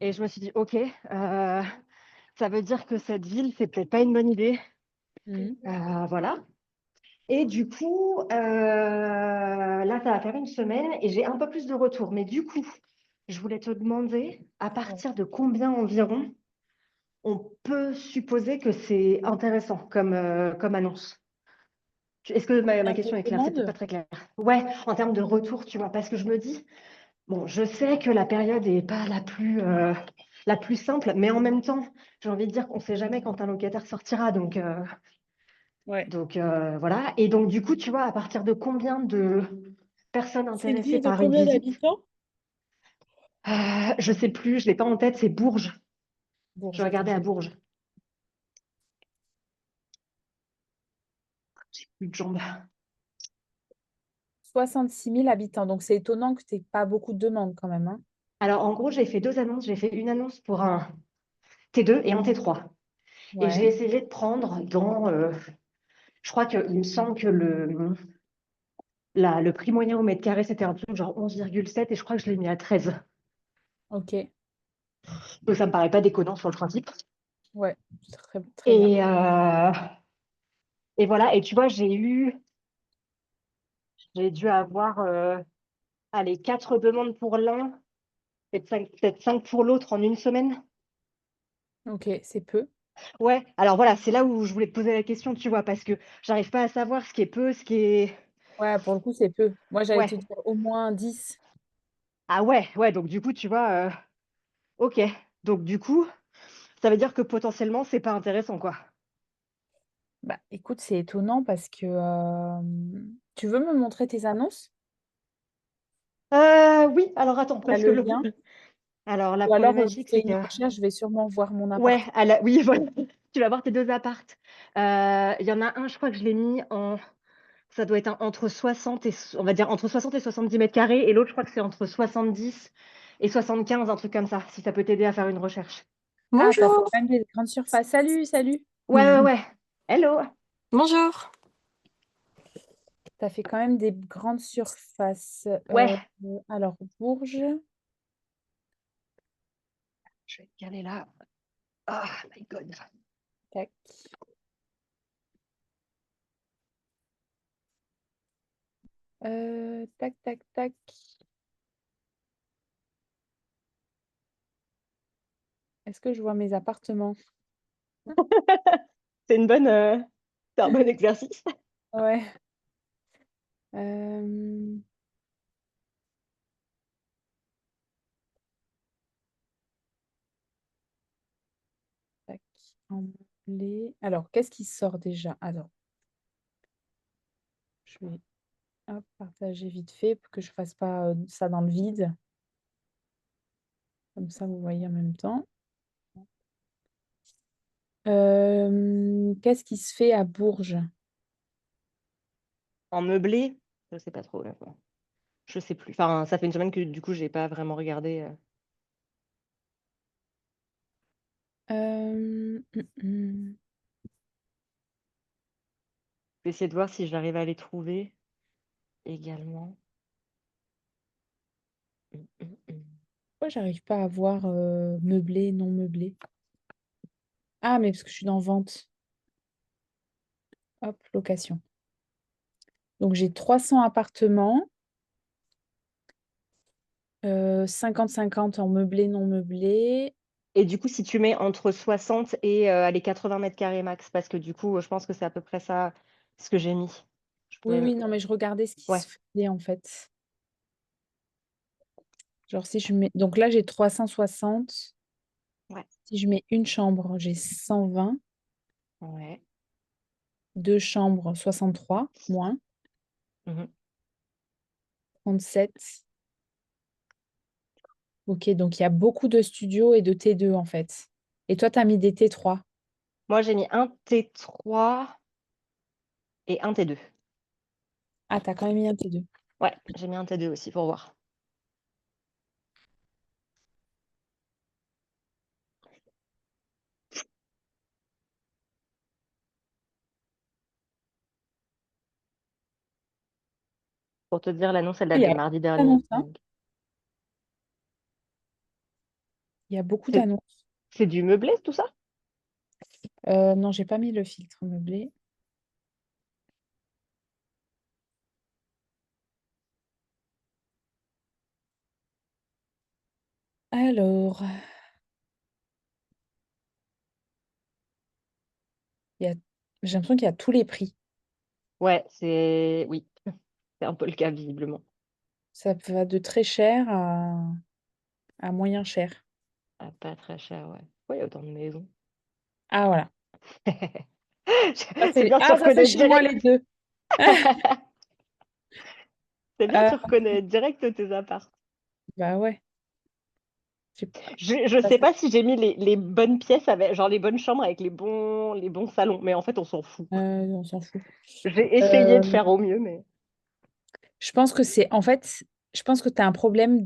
Et je me suis dit, OK, ça veut dire que cette ville, c'est peut-être pas une bonne idée. Mhm. Voilà. Et du coup, là, ça va faire une semaine et j'ai un peu plus de retours. Mais du coup, je voulais te demander à Ouais. partir de combien environ on peut supposer que c'est intéressant comme annonce. Est-ce que ma Un peu question est de claire? C'est peut-être pas demande? très clair. Ouais, en termes de retour, tu vois, parce que je me dis, bon, je sais que la période n'est pas la plus simple, mais en même temps, j'ai envie de dire qu'on ne sait jamais quand un locataire sortira. Ouais. Voilà. Et donc, du coup, tu vois, à partir de combien de personnes C'est une intéressées ville de par une combien visite? d'habitants? Je sais plus, je l'ai pas en tête, c'est Bourges. Je Bourges, vais attends, regarder je à vais voir. Bourges. Plus de jambes. 66 000 habitants. Donc, c'est étonnant que tu n'aies pas beaucoup de demandes quand même, hein. Alors, en gros, j'ai fait deux annonces. J'ai fait une annonce pour un T2 et un T3. Et j'ai Ouais. essayé de prendre je crois qu'il me semble que le prix moyen au mètre carré, c'était un truc genre 11,7 et je crois que je l'ai mis à 13. Ok, Donc ça me paraît pas déconnant sur le principe. ouais, très, très bien. Et voilà, et tu vois, j'ai dû avoir allez, 4 demandes pour l'un, peut-être 5 pour l'autre en une semaine. Ok, c'est peu. Ouais, alors voilà, c'est là où je voulais te poser la question, tu vois, parce que j'arrive pas à savoir ce qui est peu, ce qui est. Ouais, pour le coup, c'est peu. Moi, j'allais te Ouais. dire au moins 10. Ah ouais, ouais, donc du coup, tu vois, ok. Donc du coup, ça veut dire que potentiellement, c'est pas intéressant, quoi. Bah, écoute, c'est étonnant parce que tu veux me montrer tes annonces? Oui, alors attends, T'as parce que le lien? alors la Ou alors, je problématique, fais c'est une que. recherche, je vais sûrement voir mon Ouais, appart. oui, voilà. Tu vas voir tes deux appartes. Il y en a un, je crois que je l'ai mis en. Ça doit être entre 60 et, on va dire, entre 60 et 70 mètres carrés. Et l'autre, je crois que c'est entre 70 et 75, un truc comme ça, si ça peut t'aider à faire une recherche. Ah, t'as fait Bonjour. quand même des grandes surfaces. Salut, salut. Ouais, ouais, ouais. Hello. Bonjour. T'as fait quand même des grandes surfaces. Ouais. Alors, Bourges. Je vais te caler là. Oh my God. Tac. Tac, tac, tac. Est-ce que je vois mes appartements? C'est c'est un bon exercice. Ouais. Euh, Tac. En blé. Alors, qu'est-ce qui sort déjà? Alors, je vais hop, partager vite fait pour que je fasse pas ça dans le vide. Comme ça, vous voyez en même temps. Qu'est-ce qui se fait à Bourges? En meublé, je sais pas trop. Là, quoi. Je sais plus. Enfin, ça fait une semaine que du coup, j'ai pas vraiment regardé. Hum. Je vais essayer de voir si j'arrive à les trouver également. Hum. Pourquoi j'arrive pas à voir meublé, non meublé? Ah, mais parce que je suis dans vente. Hop, location. Donc j'ai 300 appartements, 50-50 en meublé, non meublé. Et du coup, si tu mets entre 60 et allez, 80 mètres carrés max, parce que du coup, je pense que c'est à peu près ça ce que j'ai mis. Je Oui, peux... oui, non, mais je regardais ce qui Ouais, se faisait en fait. Genre si je mets... Donc là, j'ai 360. ouais, Si je mets une chambre, j'ai 120. ouais. Deux chambres, 63, moins Mhm. 37. Ok, donc il y a beaucoup de studios et de T2 en fait. Et toi, tu as mis des T3. Moi, j'ai mis un T3 et un T2. Ah, tu as quand même mis un T2. Ouais, j'ai mis un T2 aussi pour voir. Pour te dire, l'annonce, elle Il date y de a mardi beaucoup dernier. d'annonces, hein. Donc, Il y a beaucoup C'est d'annonces. c'est du meublé, tout ça? Non, j'ai pas mis le filtre meublé. Alors, il y a... j'ai l'impression qu'il y a tous les prix. Ouais, Oui, c'est un peu le cas, visiblement. Ça va de très cher à moyen cher. Ah, pas très cher, ouais. Ouais, il y a autant de maisons. Ah, voilà. Ça, C'est bien, tu Ah, ça, c'est reconnais chez moi direct. les deux. C'est bien, Euh, tu reconnais direct tes apparts. Bah ouais. J'ai Je pas sais ça. pas si j'ai mis les bonnes pièces, avec, genre les bonnes chambres avec les bons salons, mais en fait, on s'en fout. On s'en fout. J'ai essayé de Euh, faire au mieux, mais je pense que c'est... En fait, je pense que tu as un problème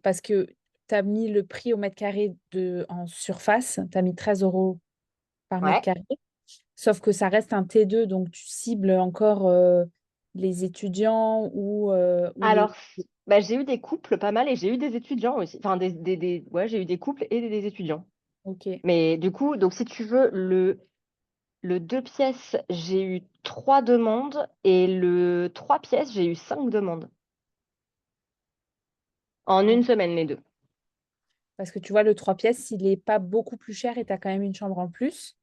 parce que tu as mis le prix au mètre carré en surface. Tu as mis 13 € par mètre ouais. carré. Sauf que ça reste un T2, donc tu cibles encore les étudiants ou les... Alors, bah, j'ai eu des couples pas mal et j'ai eu des étudiants aussi. Enfin, ouais, j'ai eu des couples et des étudiants. Ok. Mais du coup, donc si tu veux, le 2 pièces, j'ai eu 3 demandes et le 3 pièces, j'ai eu 5 demandes. En une semaine, les deux. Parce que tu vois, le 3 pièces, il est pas beaucoup plus cher et tu as quand même une chambre en plus.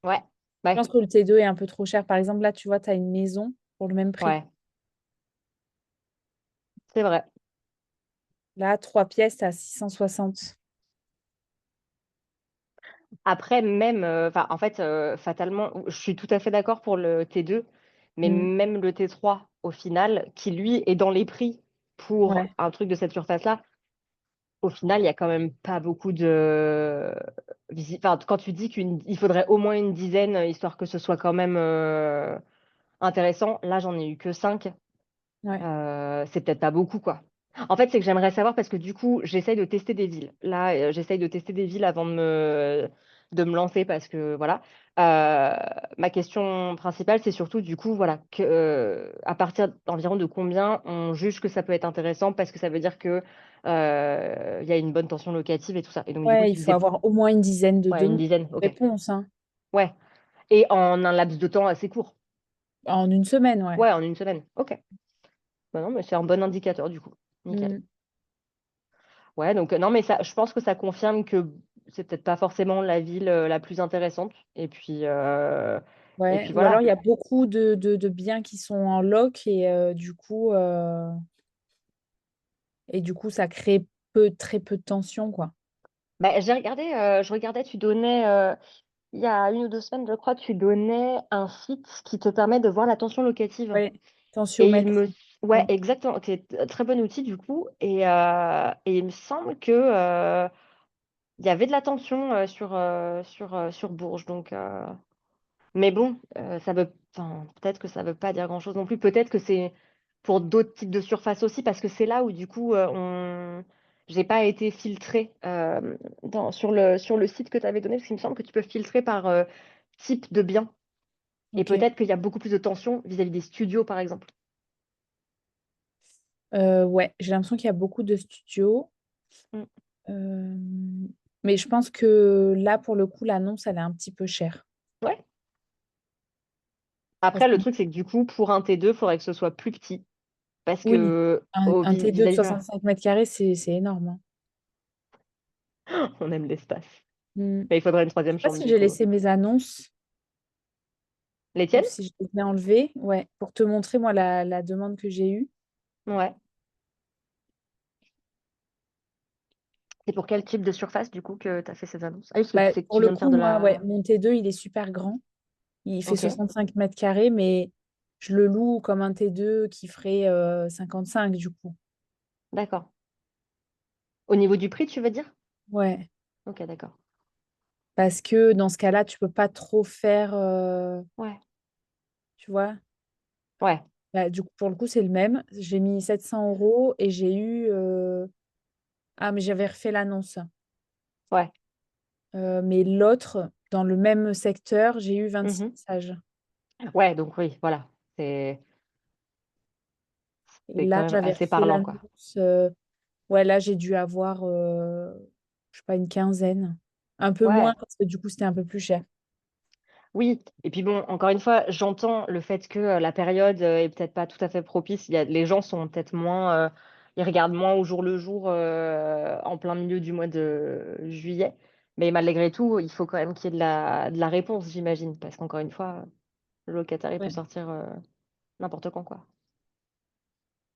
Ouais, Je ouais, pense que le T2 est un peu trop cher. Par exemple, là, tu vois, tu as une maison pour le même prix. ouais, c'est vrai. Là, 3 pièces, tu as 660. Après, même, enfin, en fait, fatalement, je suis tout à fait d'accord pour le T2, mais Mm. même le T3, au final, qui lui est dans les prix pour Ouais. un truc de cette surface-là, au final, il y a quand même pas beaucoup de enfin, quand tu dis qu'il faudrait au moins une dizaine, histoire que ce soit quand même intéressant, là, j'en ai eu que 5. Ouais. C'est peut-être pas beaucoup, quoi. En fait, c'est que j'aimerais savoir parce que du coup, j'essaye de tester des villes. Là, j'essaye de tester des villes avant de me lancer parce que voilà. Euh, Ma question principale, c'est surtout du coup, voilà, à partir d'environ de combien on juge que ça peut être intéressant parce que ça veut dire que il y a une bonne tension locative et tout ça. Et donc, du coup, Ouais, tu il faut disais, avoir au moins une dizaine de ouais, une demandes dizaine, de ok. réponses, hein. Ouais. Et en un laps de temps assez court. En une semaine, ouais. Ouais, en une semaine. Ok. Bah non, mais c'est un bon indicateur du coup. Nickel. Mm. Ouais, donc non, mais ça, je pense que ça confirme que c'est peut-être pas forcément la ville la plus intéressante. Et Ouais. puis Ou alors, voilà. il y a beaucoup de biens qui sont en loc et du coup, ça crée très peu de tension, quoi. Bah, je regardais, tu donnais, il y a 1 ou 2 semaines, je crois, tu donnais un site qui te permet de voir la tension locative. Ouais. Et il Tensiomètre. me, ouais, Mm. exactement, qui est un très bon outil du coup. Et il me semble que il y avait de la tension sur Bourges. Donc, mais bon, enfin, peut-être que ça veut pas dire grand-chose non plus. Peut-être que c'est pour d'autres types de surfaces aussi, parce que c'est là où du coup, j'ai pas été filtrée sur le site que tu avais donné, parce qu'il me semble que tu peux filtrer par type de bien. Et Ok. peut-être qu'il y a beaucoup plus de tension vis-à-vis des studios, par exemple. Ouais, j'ai l'impression qu'il y a beaucoup de studios. Mm. Euh, Mais je pense que là, pour le coup, l'annonce, elle est un petit peu chère. Ouais. Parce Après, le que truc, c'est que du coup, pour un T2, il faudrait que ce soit plus petit, parce oui, que un T2 de vis-à-vis, voilà, 65 mètres carrés, c'est énorme, hein. on aime l'espace. Mm. Mais il faudrait une Je troisième sais pas chambre, si du j'ai coup. laissé mes annonces Les ou tiennes? si je les ai enlevées. Ouais, pour te montrer, moi, la demande que j'ai eue. Ouais. C'est pour quel type de surface, du coup, que tu as fait ces annonces? Ah oui, parce que Bah, c'est que pour tu le viens de faire coup, de moi, ouais, la... mon T2, il est super grand. Il fait Ok, 65 mètres carrés, mais je le loue comme un T2 qui ferait 55 du coup. d'accord. Au niveau du prix, tu veux dire? Ouais, Ok, d'accord. parce que dans ce cas-là, tu peux pas trop faire, Ouais, tu vois. ouais, Bah, du coup, pour le coup, c'est le même. J'ai mis 700 € et j'ai eu... Ah, mais j'avais refait l'annonce. ouais. Mais l'autre, dans le même secteur, j'ai eu 26 Mhm. messages. Ouais, donc oui, voilà. C'est Et c'est quand là, même j'avais assez refait parlant, quoi. l'annonce. Ouais, là, j'ai dû avoir, je sais pas, une quinzaine. Un peu moins Ouais, parce que du coup, c'était un peu plus cher. oui. Et puis bon, encore une fois, j'entends le fait que la période est peut-être pas tout à fait propice. Les gens sont peut-être moins... ils regardent moins au jour le jour en plein milieu du mois de juillet. Mais malgré tout, il faut quand même qu'il y ait de la réponse, j'imagine. Parce qu'encore une fois, le locataire, il peut Ouais. sortir n'importe quand, quoi.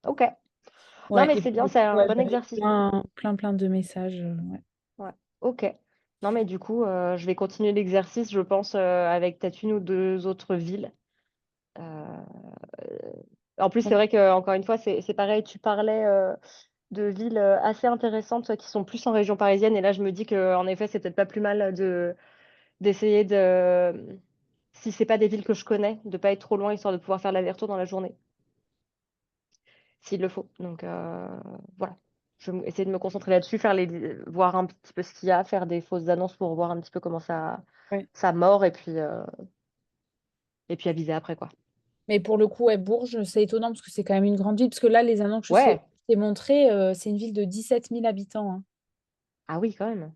Ok. Non, Ouais, mais et c'est pour bien, le c'est coup, un ouais, bon j'avais exercice. plein de messages. Ouais. Ouais. Ok. Non, mais du coup, je vais continuer l'exercice, je pense, avec peut-être 1 ou 2 autres villes. Euh, En plus, c'est vrai que encore une fois, c'est pareil, tu parlais de villes assez intéressantes qui sont plus en région parisienne. Et là, je me dis qu'en effet, c'est peut-être pas plus mal d'essayer si c'est pas des villes que je connais, de pas être trop loin, histoire de pouvoir faire l'aller-retour dans la journée, s'il le faut. Donc voilà. Je vais essayer de me concentrer là-dessus, voir un petit peu ce qu'il y a, faire des fausses annonces pour voir un petit peu comment ça, Ouais. ça mord. Et puis et puis aviser après, quoi. Mais pour le coup, ouais, Bourges, c'est étonnant parce que c'est quand même une grande ville. Parce que là, les annonces que Ouais. je t'ai montrées, c'est une ville de 17 000 habitants, hein. Ah oui, quand même.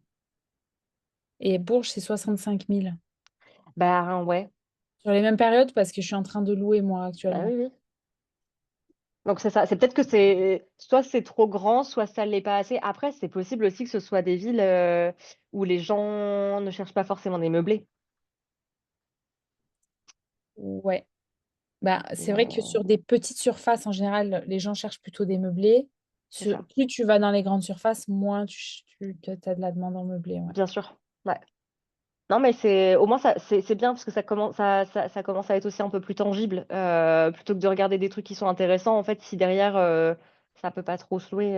Et Bourges, c'est 65 000. Bah, ouais. Sur les mêmes périodes, parce que je suis en train de louer, moi, Bah actuellement. oui, oui. Donc c'est ça. C'est peut-être que c'est soit c'est trop grand, soit ça l'est pas assez. Après, c'est possible aussi que ce soit des villes, où les gens ne cherchent pas forcément des meublés. Ouais. Bah, c'est vrai que Mais sur des petites surfaces, en général, les gens cherchent plutôt des meublés. c'est ça. Plus tu vas dans les grandes surfaces, moins tu as de la demande en meublé. Ouais. Bien sûr. Ouais. Non, mais c'est au moins c'est bien parce que ça commence à être aussi un peu plus tangible, plutôt que de regarder des trucs qui sont intéressants. En fait, si derrière, ça peut pas trop se louer,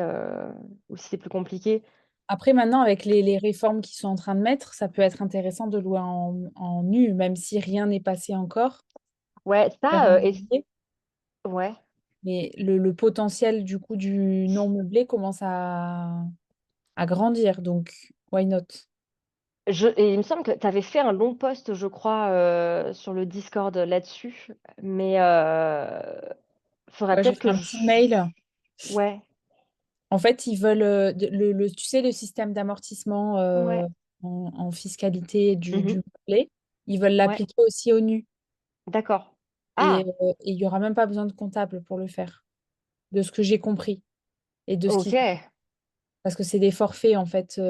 ou si c'est plus compliqué. Après, maintenant, avec les réformes qu'ils sont en train de mettre, ça peut être intéressant de louer en nu, même si rien n'est passé encore. Ouais, Faire ça, en et meublé. ouais. Mais le potentiel du coup du non meublé commence à grandir. Donc, why not? Et il me semble que tu avais fait un long post, je crois, sur le Discord là-dessus, mais faudrait Ouais, j'ai peut-être fait que un petit mail. ouais, En fait, ils veulent, tu sais, le système d'amortissement ouais, en fiscalité mmh du meublé, ils veulent ouais, l'appliquer aussi au nu. d'accord. Et Ah! il n'y aura même pas besoin de comptable pour le faire, de ce que j'ai compris. Et de ce qui, OK, parce que c'est des forfaits, en fait.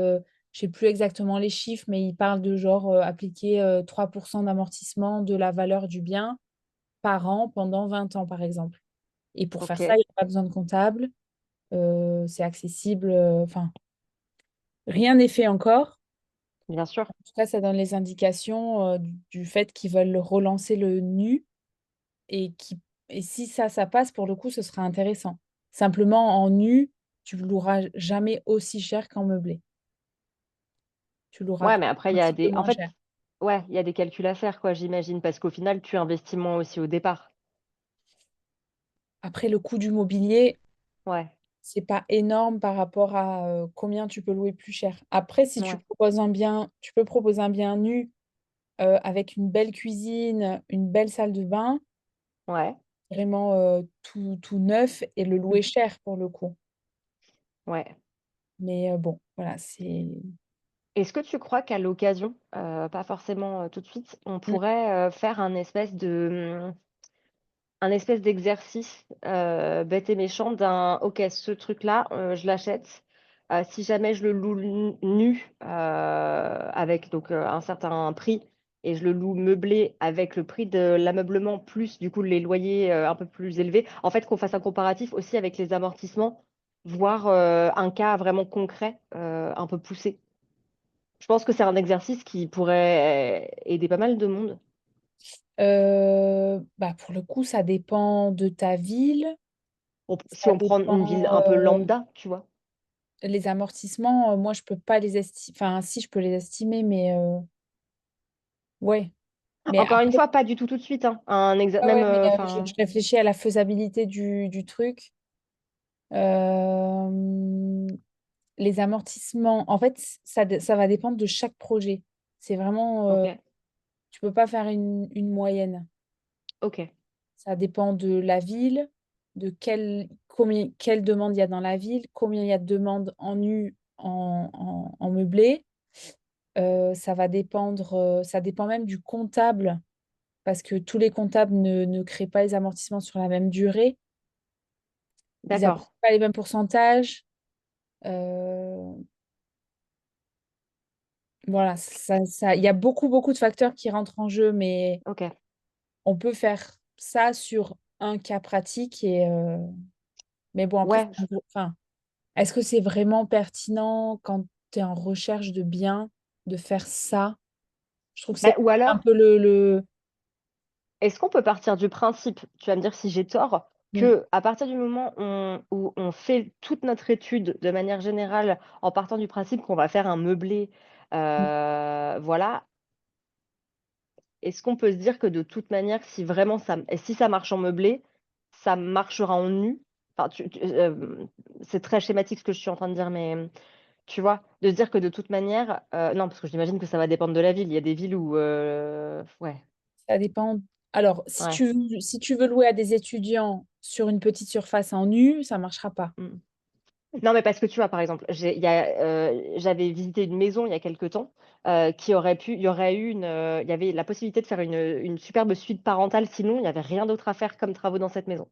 Je sais plus exactement les chiffres, mais ils parlent de genre appliquer 3% d'amortissement de la valeur du bien par an pendant 20 ans, par exemple. Et pour faire ça, OK, il n'y a pas besoin de comptable. C'est accessible. Enfin, rien n'est fait encore. bien sûr. En tout cas, ça donne les indications du fait qu'ils veulent relancer le nu et, et si ça passe, pour le coup, ce sera intéressant. Simplement, en nu, tu ne loueras jamais aussi cher qu'en meublé. Tu loueras Ouais, mais après il un y a petit peu des en moins fait, cher. ouais, il y a des calculs à faire quoi, j'imagine, parce qu'au final, tu investis moins aussi au départ. Après, le coût du mobilier, Ouais, c'est pas énorme par rapport à combien tu peux louer plus cher. Après, si tu ouais, proposes un bien, tu peux proposer un bien nu avec une belle cuisine, une belle salle de bain, ouais, vraiment tout neuf et le louer mmh, cher pour le coup. ouais. Mais bon, voilà, c'est. Est-ce que tu crois qu'à l'occasion, pas forcément, tout de suite, on Mm. pourrait, faire un espèce d'exercice, bête et méchant d'un: «OK, ce truc-là, je l'achète. Si jamais je le loue nu, avec donc, un certain prix et je le loue meublé avec le prix de l'ameublement plus du coup les loyers, un peu plus élevés». En fait, qu'on fasse un comparatif aussi avec les amortissements, voire, un cas vraiment concret, un peu poussé. Je pense que c'est un exercice qui pourrait aider pas mal de monde. Bah, pour le coup, ça dépend de ta ville. Si Ça on prend une ville dépend. un peu lambda, tu vois? Les amortissements, moi, je peux pas les estimer. Enfin, si, je peux les estimer, mais ouais. Mais Encore une après, fois, pas du tout de suite, hein. ouais, Même, ouais, mais je enfin, réfléchis à la faisabilité du truc. Euh, les amortissements, en fait, ça va dépendre de chaque projet. C'est vraiment, OK, tu peux pas faire une moyenne. OK, Ça dépend de la ville, de quelle demande il y a dans la ville, combien il y a de demandes en nu, en meublé. Ça dépend même du comptable, parce que tous les comptables ne créent pas les amortissements sur la même durée. Ils d'accord, n'appliquent pas les mêmes pourcentages. Euh, voilà, il y a beaucoup, beaucoup de facteurs qui rentrent en jeu, mais OK. on peut faire ça sur un cas pratique. Mais bon, après, Ouais, enfin, est-ce que c'est vraiment pertinent quand tu es en recherche de biens de faire ça? Je trouve que bah, c'est ou un alors, peu le. est-ce qu'on peut partir du principe, tu vas me dire si j'ai tort, Mm, que à partir du moment où on fait toute notre étude de manière générale en partant du principe qu'on va faire un meublé, mm. voilà, est-ce qu'on peut se dire que de toute manière, si ça marche en meublé, ça marchera en nu? Enfin, c'est très schématique ce que je suis en train de dire, mais, tu vois? De se dire que de toute manière, non, parce que j'imagine que ça va dépendre de la ville. Il y a des villes où, ouais, Ça dépend. Alors, Ouais. si tu veux louer à des étudiants sur une petite surface en nu, ça marchera pas. Mm. Non, mais parce que tu vois, par exemple, j'avais visité une maison il y a quelque temps qui aurait pu, il y aurait eu il y avait la possibilité de faire une superbe suite parentale. Sinon, il n'y avait rien d'autre à faire comme travaux dans cette maison.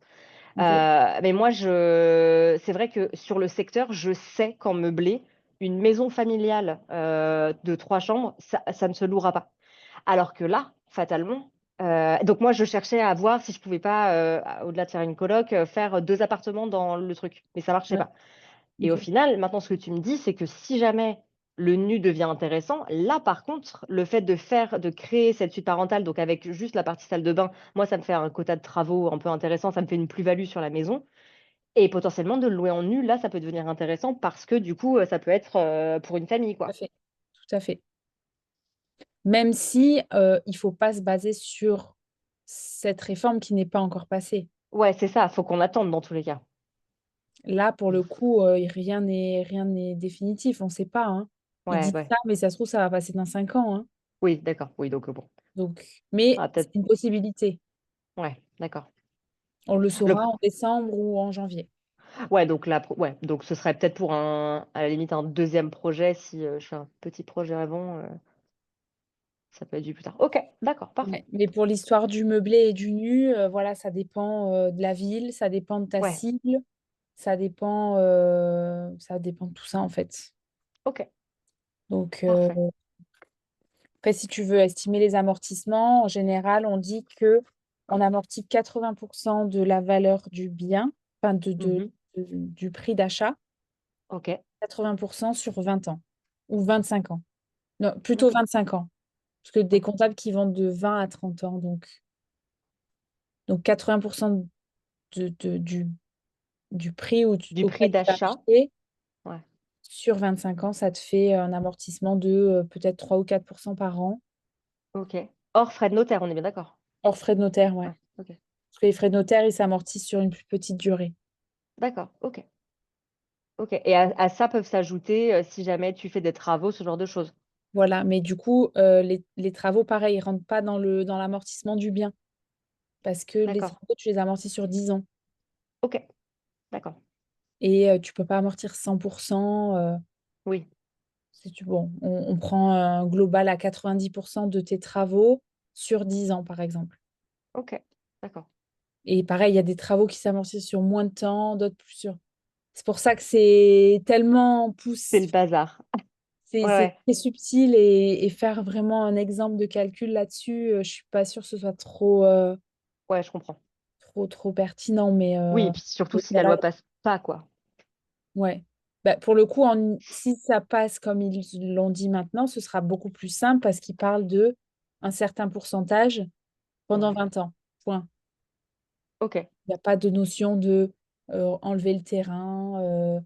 Ok. Mais moi, c'est vrai que sur le secteur, je sais qu'en meublé, une maison familiale de 3 chambres, ça ne se louera pas. Alors que là, fatalement, donc moi, je cherchais à voir si je pouvais pas, au-delà de faire une coloc, faire 2 appartements dans le truc, mais ça marchait Ouais, pas. Et au ok. final, maintenant, ce que tu me dis, c'est que si jamais le nu devient intéressant, là, par contre, le fait de créer cette suite parentale, donc avec juste la partie salle de bain, moi, ça me fait un quota de travaux un peu intéressant, ça me fait une plus-value sur la maison. Et potentiellement, de le louer en nu, là, ça peut devenir intéressant parce que du coup, ça peut être pour une famille, Tout à quoi. fait. Tout à fait. Même si il faut pas se baser sur cette réforme qui n'est pas encore passée. Ouais, c'est ça, faut qu'on attende dans tous les cas. Là, pour le coup, rien n'est définitif. On ne sait pas, hein. Ils Ouais, disent ouais. ça, mais ça se trouve, ça va passer dans 5 ans, hein. Oui, d'accord. Oui, donc bon. Mais Ah, c'est peut-être. une possibilité. Ouais, d'accord. On le Le... saura en décembre ou en janvier. Ouais, donc là, ouais, donc ce serait peut-être pour à la limite, un deuxième projet si je fais un petit projet avant. Ça peut être du plus tard. OK, d'accord, parfait. Ouais. Mais pour l'histoire du meublé et du nu, voilà, ça dépend de la ville, ça dépend de ta Ouais, cible, ça dépend de tout ça, en fait. OK, Donc, parfait. après, si tu veux estimer les amortissements, en général, on dit que on amortit 80% de la valeur du bien, enfin Mhm. du prix d'achat, OK, 80% sur 20 ans ou 25 ans. Non, plutôt OK. 25 ans. Parce que des Ouais. comptables qui vendent de 20 à 30 ans. Donc 80% du prix Du auquel prix tu vas d'achat. acheter Ouais, sur 25 ans, ça te fait un amortissement de peut-être 3 ou 4% par an, OK. Hors frais de notaire, on est bien d'accord? hors frais de notaire, ouais. Ouais, OK. Parce que les frais de notaire, ils s'amortissent sur une plus petite durée. D'accord, OK. OK. Et à ça peuvent s'ajouter, si jamais tu fais des travaux, ce genre de choses? Voilà, mais du coup, les travaux, pareil, ils rentrent pas dans l'amortissement du bien. Parce que les D'accord. travaux, tu les amortis sur 10 ans. OK, d'accord. Et tu peux pas amortir 100%. Oui, Bon, on prend un global à 90% de tes travaux sur 10 ans, par exemple. OK, d'accord. Et pareil, il y a des travaux qui s'amortissent sur moins de temps, d'autres plus sur. C'est pour ça que c'est tellement C'est le bazar. Ouais, c'est ouais. très subtil et faire vraiment un exemple de calcul là-dessus, je suis pas sûre que ce soit Ouais, je comprends. trop pertinent, Oui, et puis surtout mais si la voilà, loi passe pas, quoi. ouais. Bah, pour le coup, si ça passe comme ils l'ont dit maintenant, ce sera beaucoup plus simple parce qu'ils parlent de un certain pourcentage pendant Ouais. 20 ans. Point. OK, Il n'y a pas de notion de enlever le terrain.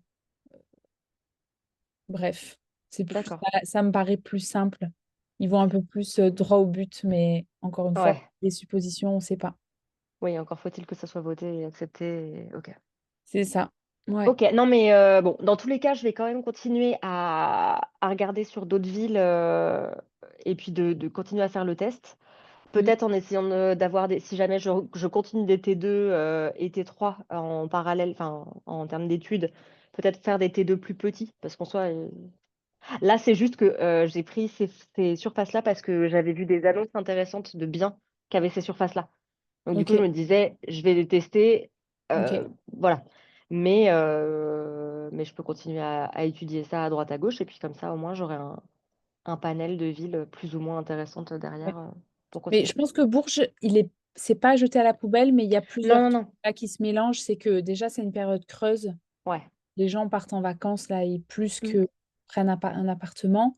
Bref, d'accord. ça me paraît plus simple. Ils vont un peu plus droit au but, mais encore une fois, Ouais. les suppositions, on ne sait pas. Oui, encore faut-il que ça soit voté et accepté et OK. C'est ça. Ouais. OK, non mais bon, dans tous les cas, je vais quand même continuer à regarder sur d'autres villes, et puis de continuer à faire le test. Mm. Peut-être en essayant d'avoir des si jamais je continue des T2, et T3 en parallèle, enfin, en termes d'études, peut-être faire des T2 plus petits parce qu'en soi, là, c'est juste que, j'ai pris ces surfaces-là parce que j'avais vu des annonces intéressantes de biens qui avaient ces surfaces-là. Donc du coup, je Ok. me disais: «Je vais les tester», Ok. voilà. Mais je peux continuer à étudier ça à droite à gauche et puis comme ça, au moins, j'aurai un panel de villes, plus ou moins intéressantes Ouais. derrière, pour Mais je continuer. pense que Bourges, c'est pas jeté à la poubelle, mais il y a Non, plusieurs non, trucs non. là qui se mélangent. C'est que déjà, c'est une période creuse. Ouais. Les gens partent en vacances là et plus Mmh. que prennent un appartement.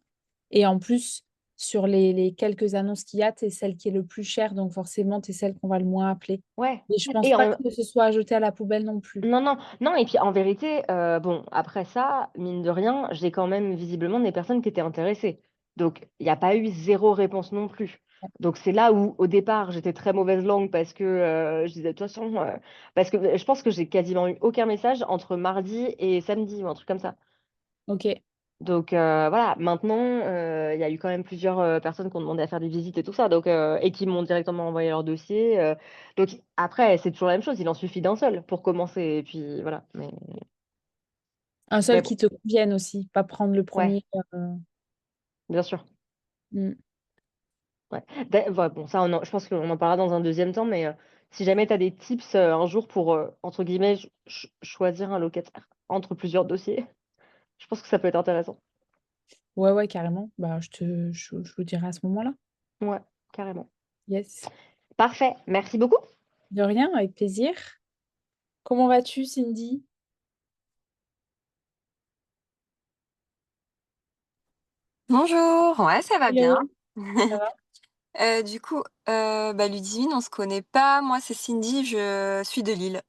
Et en plus, sur les quelques annonces qu'il y a, tu es celle qui est le plus chère, donc forcément, tu es celle qu'on va le moins appeler. Ouais Et je pense et pas en que ce soit à jeter à la poubelle non plus. non, non, non et puis en vérité, bon, après ça, mine de rien, j'ai quand même visiblement des personnes qui étaient intéressées. Donc il y a pas eu zéro réponse non plus. Donc c'est là où, au départ, j'étais très mauvaise langue parce que, je disais: «De toute façon», parce que je pense que j'ai quasiment eu aucun message entre mardi et samedi ou un truc comme ça. Ok. Donc voilà, maintenant, il y a eu quand même plusieurs personnes qui ont demandé à faire des visites et tout ça, donc, et qui m'ont directement envoyé leur dossier. Donc après, c'est toujours la même chose, il en suffit d'un seul pour commencer, et puis voilà. Un Mais seul bon, qui te convienne aussi, pas prendre le ouais, premier. bien sûr. Mm. Ouais. Ouais, bon, ça, je pense qu'on en parlera dans un deuxième temps, mais si jamais tu as des tips un jour pour, entre guillemets, choisir un locataire entre plusieurs dossiers, je pense que ça peut être intéressant. Ouais, ouais, carrément. Bah, je vous dirai à ce moment-là. Ouais, carrément. Yes. Parfait, merci beaucoup. De rien, avec plaisir. Comment vas-tu, Cindy? Bonjour, ouais, ça va bien. Hello. Ça va? Du coup, Ludivine, on se connaît pas. Moi, c'est Cindy, je suis de Lille,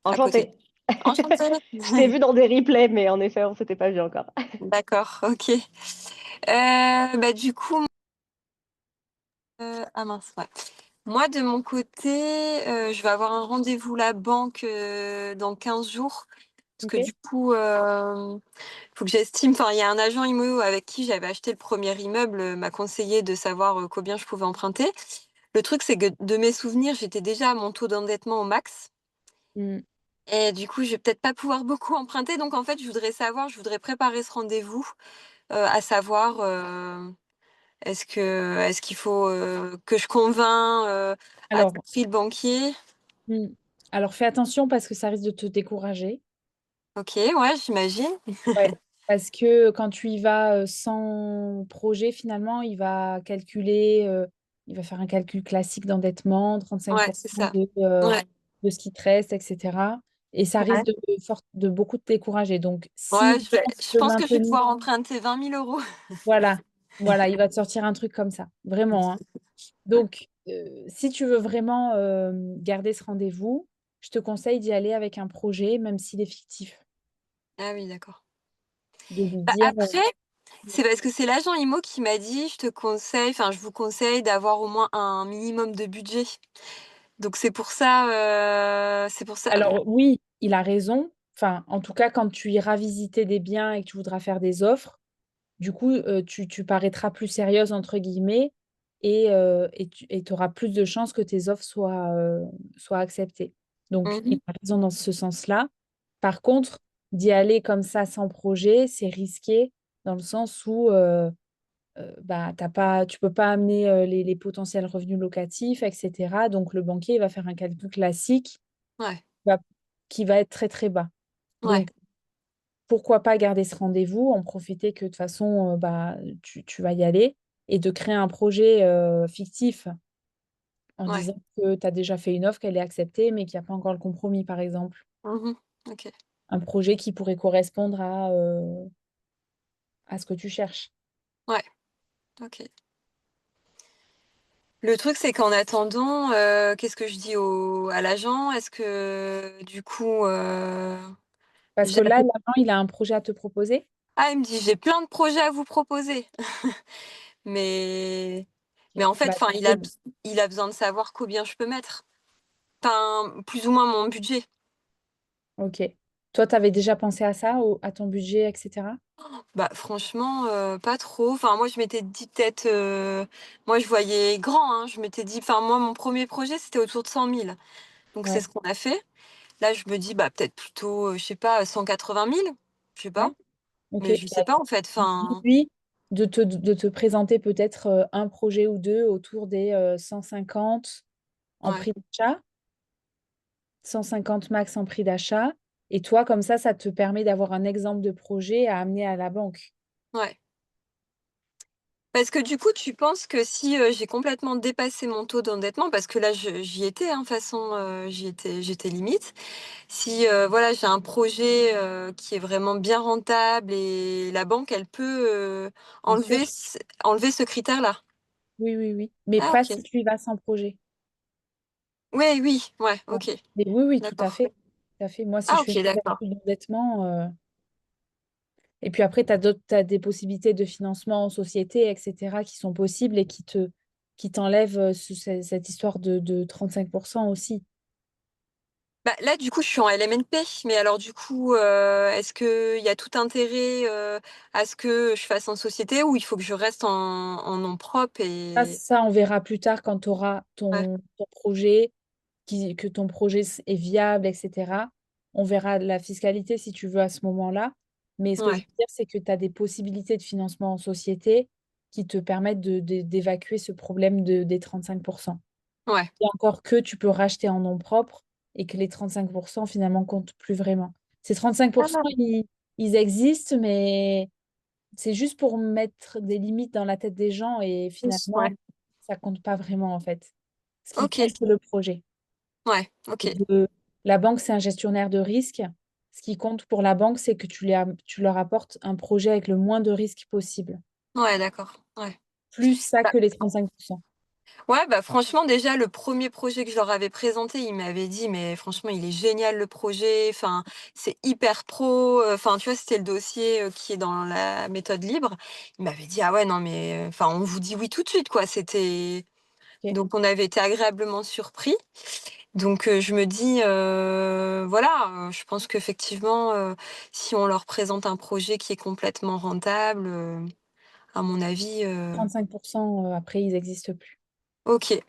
à côté. Enchantée. Enchantée. Je t'ai vu dans des replays, mais en effet, on s'était pas vu encore. D'accord, ok. Du coup, ah mince, ouais. Moi, de mon côté, je vais avoir un rendez-vous la banque dans 15 jours. Parce que Ok. du coup, faut que j'estime, enfin, il y a un agent immo avec qui j'avais acheté le premier immeuble, m'a conseillé de savoir combien je pouvais emprunter. Le truc, c'est que de mes souvenirs, j'étais déjà à mon taux d'endettement au max. Mm. Et du coup, je vais peut-être pas pouvoir beaucoup emprunter. Donc, en fait, je voudrais préparer ce rendez-vous, à savoir, est-ce qu'il faut que je convainc à tout Alors, prix le banquier? mm. Alors, fais attention parce que ça risque de te décourager. Ok, ouais, j'imagine. Ouais. Parce que quand tu y vas sans projet, finalement, il va faire un calcul classique d'endettement, Ouais, 35% c'est ça. Ouais, de ce qui te reste, etc. Et ça ouais. risque de beaucoup te décourager. Donc, si Ouais, vraiment tu je veux pense que je vais maintenir, pouvoir emprunter 20 000 euros. voilà, voilà, il va te sortir un truc comme ça, vraiment, hein. Donc, si tu veux vraiment garder ce rendez-vous, je te conseille d'y aller avec un projet, même s'il est fictif. Ah oui, d'accord. De lui dire, Après, c'est parce que c'est l'agent IMO qui m'a dit, je vous conseille d'avoir au moins un minimum de budget. Donc c'est pour ça. alors oui, il a raison. Enfin, en tout cas, quand tu iras visiter des biens et que tu voudras faire des offres, du coup, tu paraîtras plus sérieuse, entre guillemets, et tu auras plus de chances que tes offres soient acceptées. Donc, il Mhm. a raison dans ce sens-là. Par contre, d'y aller comme ça sans projet, c'est risqué dans le sens où bah, tu peux pas amener les potentiels revenus locatifs, etc. Donc, le banquier va faire un calcul classique Ouais, va- qui va être très, très bas. ouais, Donc, pourquoi pas garder ce rendez-vous, en profiter que de toute façon, bah, tu vas y aller et de créer un projet fictif en ouais. disant que tu as déjà fait une offre, qu'elle est acceptée, mais qu'il n'y a pas encore le compromis, par exemple. Mhm. Ok. Un projet qui pourrait correspondre à ce que tu cherches. Ouais, ok. Le truc, c'est qu'en attendant, qu'est-ce que je dis à l'agent? Est-ce que du coup, Parce que là, j'appelle- l'agent, il a un projet à te proposer. ah, il me dit, j'ai plein de projets à vous proposer. Mais, mais Ok. en fait, Bah, enfin, il a besoin de savoir combien je peux mettre. Enfin, plus ou moins mon budget. ok. Toi, tu avais déjà pensé à ça, à ton budget, etc. Bah, franchement, pas trop. Enfin, moi, je m'étais dit peut-être, moi, je voyais grand, hein. Je m'étais dit, enfin, moi, mon premier projet, c'était autour de 100 000. Donc, c'est Ouais. ce qu'on a fait. Là, je me dis, bah, peut-être plutôt, je sais pas, 180 000. Je sais pas. Ouais. Ok. Mais je sais pas, en fait. Enfin, Dis-lui de te présenter peut-être un projet ou deux autour des 150 en ouais, prix d'achat, 150 max en prix d'achat. Et toi, comme ça te permet d'avoir un exemple de projet à amener à la banque. ouais. Parce que du coup, tu penses que si j'ai complètement dépassé mon taux d'endettement, parce que là, j'y étais, hein, de toute façon, j'étais limite. Si voilà, j'ai un projet qui est vraiment bien rentable et la banque, elle peut Bien sûr. enlever ce critère-là. Oui, oui, oui. Mais Ah, pas ok. si tu y vas sans projet. Oui, oui, ouais, Ouais. ok. Mais oui, oui, tout à D'accord. fait. Tout à fait. Moi, si Ah, je fais ok, une d'accord. couverture d'endettement, et puis après, tu as des possibilités de financement en société, etc., qui sont possibles et qui t'enlèvent cette histoire de 35% aussi. Bah, là, du coup, je suis en LMNP, mais alors du coup, est-ce qu'il y a tout intérêt à ce que je fasse en société ou il faut que je reste en nom propre et... Ça, on verra plus tard quand tu auras Ouais, ton projet, que ton projet est viable, etc. On verra la fiscalité si tu veux à ce moment-là. Mais ce que je veux ouais, dire, c'est que tu as des possibilités de financement en société qui te permettent d'évacuer ce problème des 35%. ouais. Et encore que tu peux racheter en nom propre et que les 35% finalement comptent plus vraiment. Ces 35%, Ah, ils existent, mais c'est juste pour mettre des limites dans la tête des gens et plus, finalement, ouais. ça compte pas vraiment en fait. Ce qui Ok, compte, c'est le projet. ouais, ok. Et la banque, c'est un gestionnaire de risque. Ce qui compte pour la banque, c'est que tu leur apportes un projet avec le moins de risques possible. Ouais, d'accord. Ouais. Plus ça Bah, que les 35%. ouais, bah franchement, déjà, le premier projet que je leur avais présenté, ils m'avaient dit, mais franchement, il est génial le projet. Enfin, c'est hyper pro. Enfin, tu vois, c'était le dossier qui est dans la méthode libre. Ils m'avaient dit, ah ouais, non, mais enfin, on vous dit oui tout de suite, quoi. C'était. Ok. Donc, on avait été agréablement surpris. Donc, je me dis, voilà, je pense qu'effectivement, si on leur présente un projet qui est complètement rentable, à mon avis, 35%, après, ils n'existent plus. ok.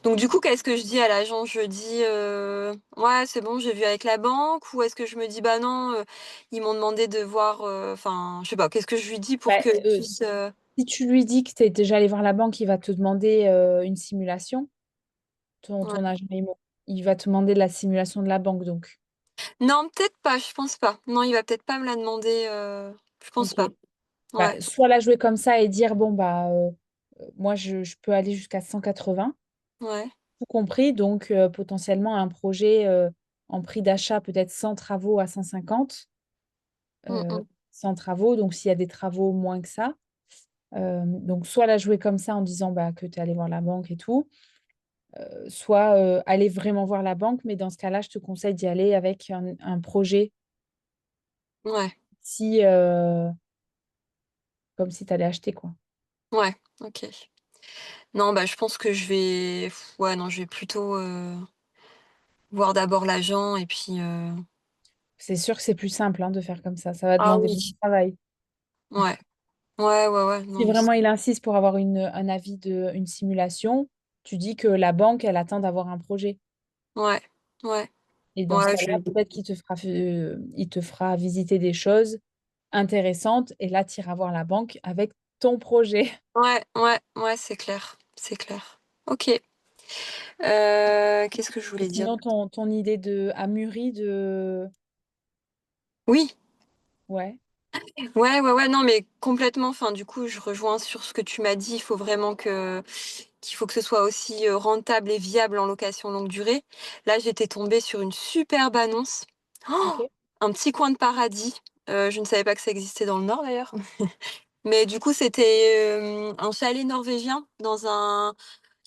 Donc du coup, qu'est-ce que je dis à l'agent? Je dis, ouais, c'est bon, j'ai vu avec la banque, ou est-ce que je me dis, bah non, ils m'ont demandé de voir, enfin, je sais pas, qu'est-ce que je lui dis pour Bah, qu'il puisse. si tu lui dis que tu es déjà allé voir la banque, il va te demander une simulation, ton Ouais. agent IMO. Il va te demander la simulation de la banque, donc. Non, peut-être pas, je pense pas. Non, il va peut-être pas me la demander, je pense Ok. pas. Ouais, Bah, soit la jouer comme ça et dire, bon, bah, moi, je peux aller jusqu'à 180, ouais. tout compris, donc potentiellement un projet en prix d'achat peut-être sans travaux à 150, Mm, euh, mm. sans travaux, donc s'il y a des travaux moins que ça. Donc soit la jouer comme ça en disant bah, que tu es allé voir la banque et tout, soit aller vraiment voir la banque, mais dans ce cas-là, je te conseille d'y aller avec un projet Ouais, si, comme si tu allais acheter, quoi. ouais, ok. Non, bah je pense que je vais, ouais, non, je vais plutôt voir d'abord l'agent et puis. C'est sûr que c'est plus simple hein, de faire comme ça. Ça va Ah demander oui. du travail. Ouais, ouais, ouais, ouais, Si non. vraiment il insiste pour avoir un avis une simulation, tu dis que la banque, elle attend d'avoir un projet. Ouais, ouais, Et dans ce ouais, cas-là, peut-être il te fera visiter des choses intéressantes et là, tu iras voir la banque avec ton projet. ouais, ouais, ouais, c'est clair, c'est clair. Ok. Qu'est-ce que je Et voulais dire? sinon, ton idée a mûri de... Oui, Ouais, ouais, ouais, ouais, non, mais complètement. Enfin, du coup, je rejoins sur ce que tu m'as dit. Il faut vraiment qu'il faut que ce soit aussi rentable et viable en location longue durée. Là, j'étais tombée sur une superbe annonce. ok, Oh, un petit coin de paradis. Je ne savais pas que ça existait dans le Nord d'ailleurs. Mais du coup, c'était un chalet norvégien dans un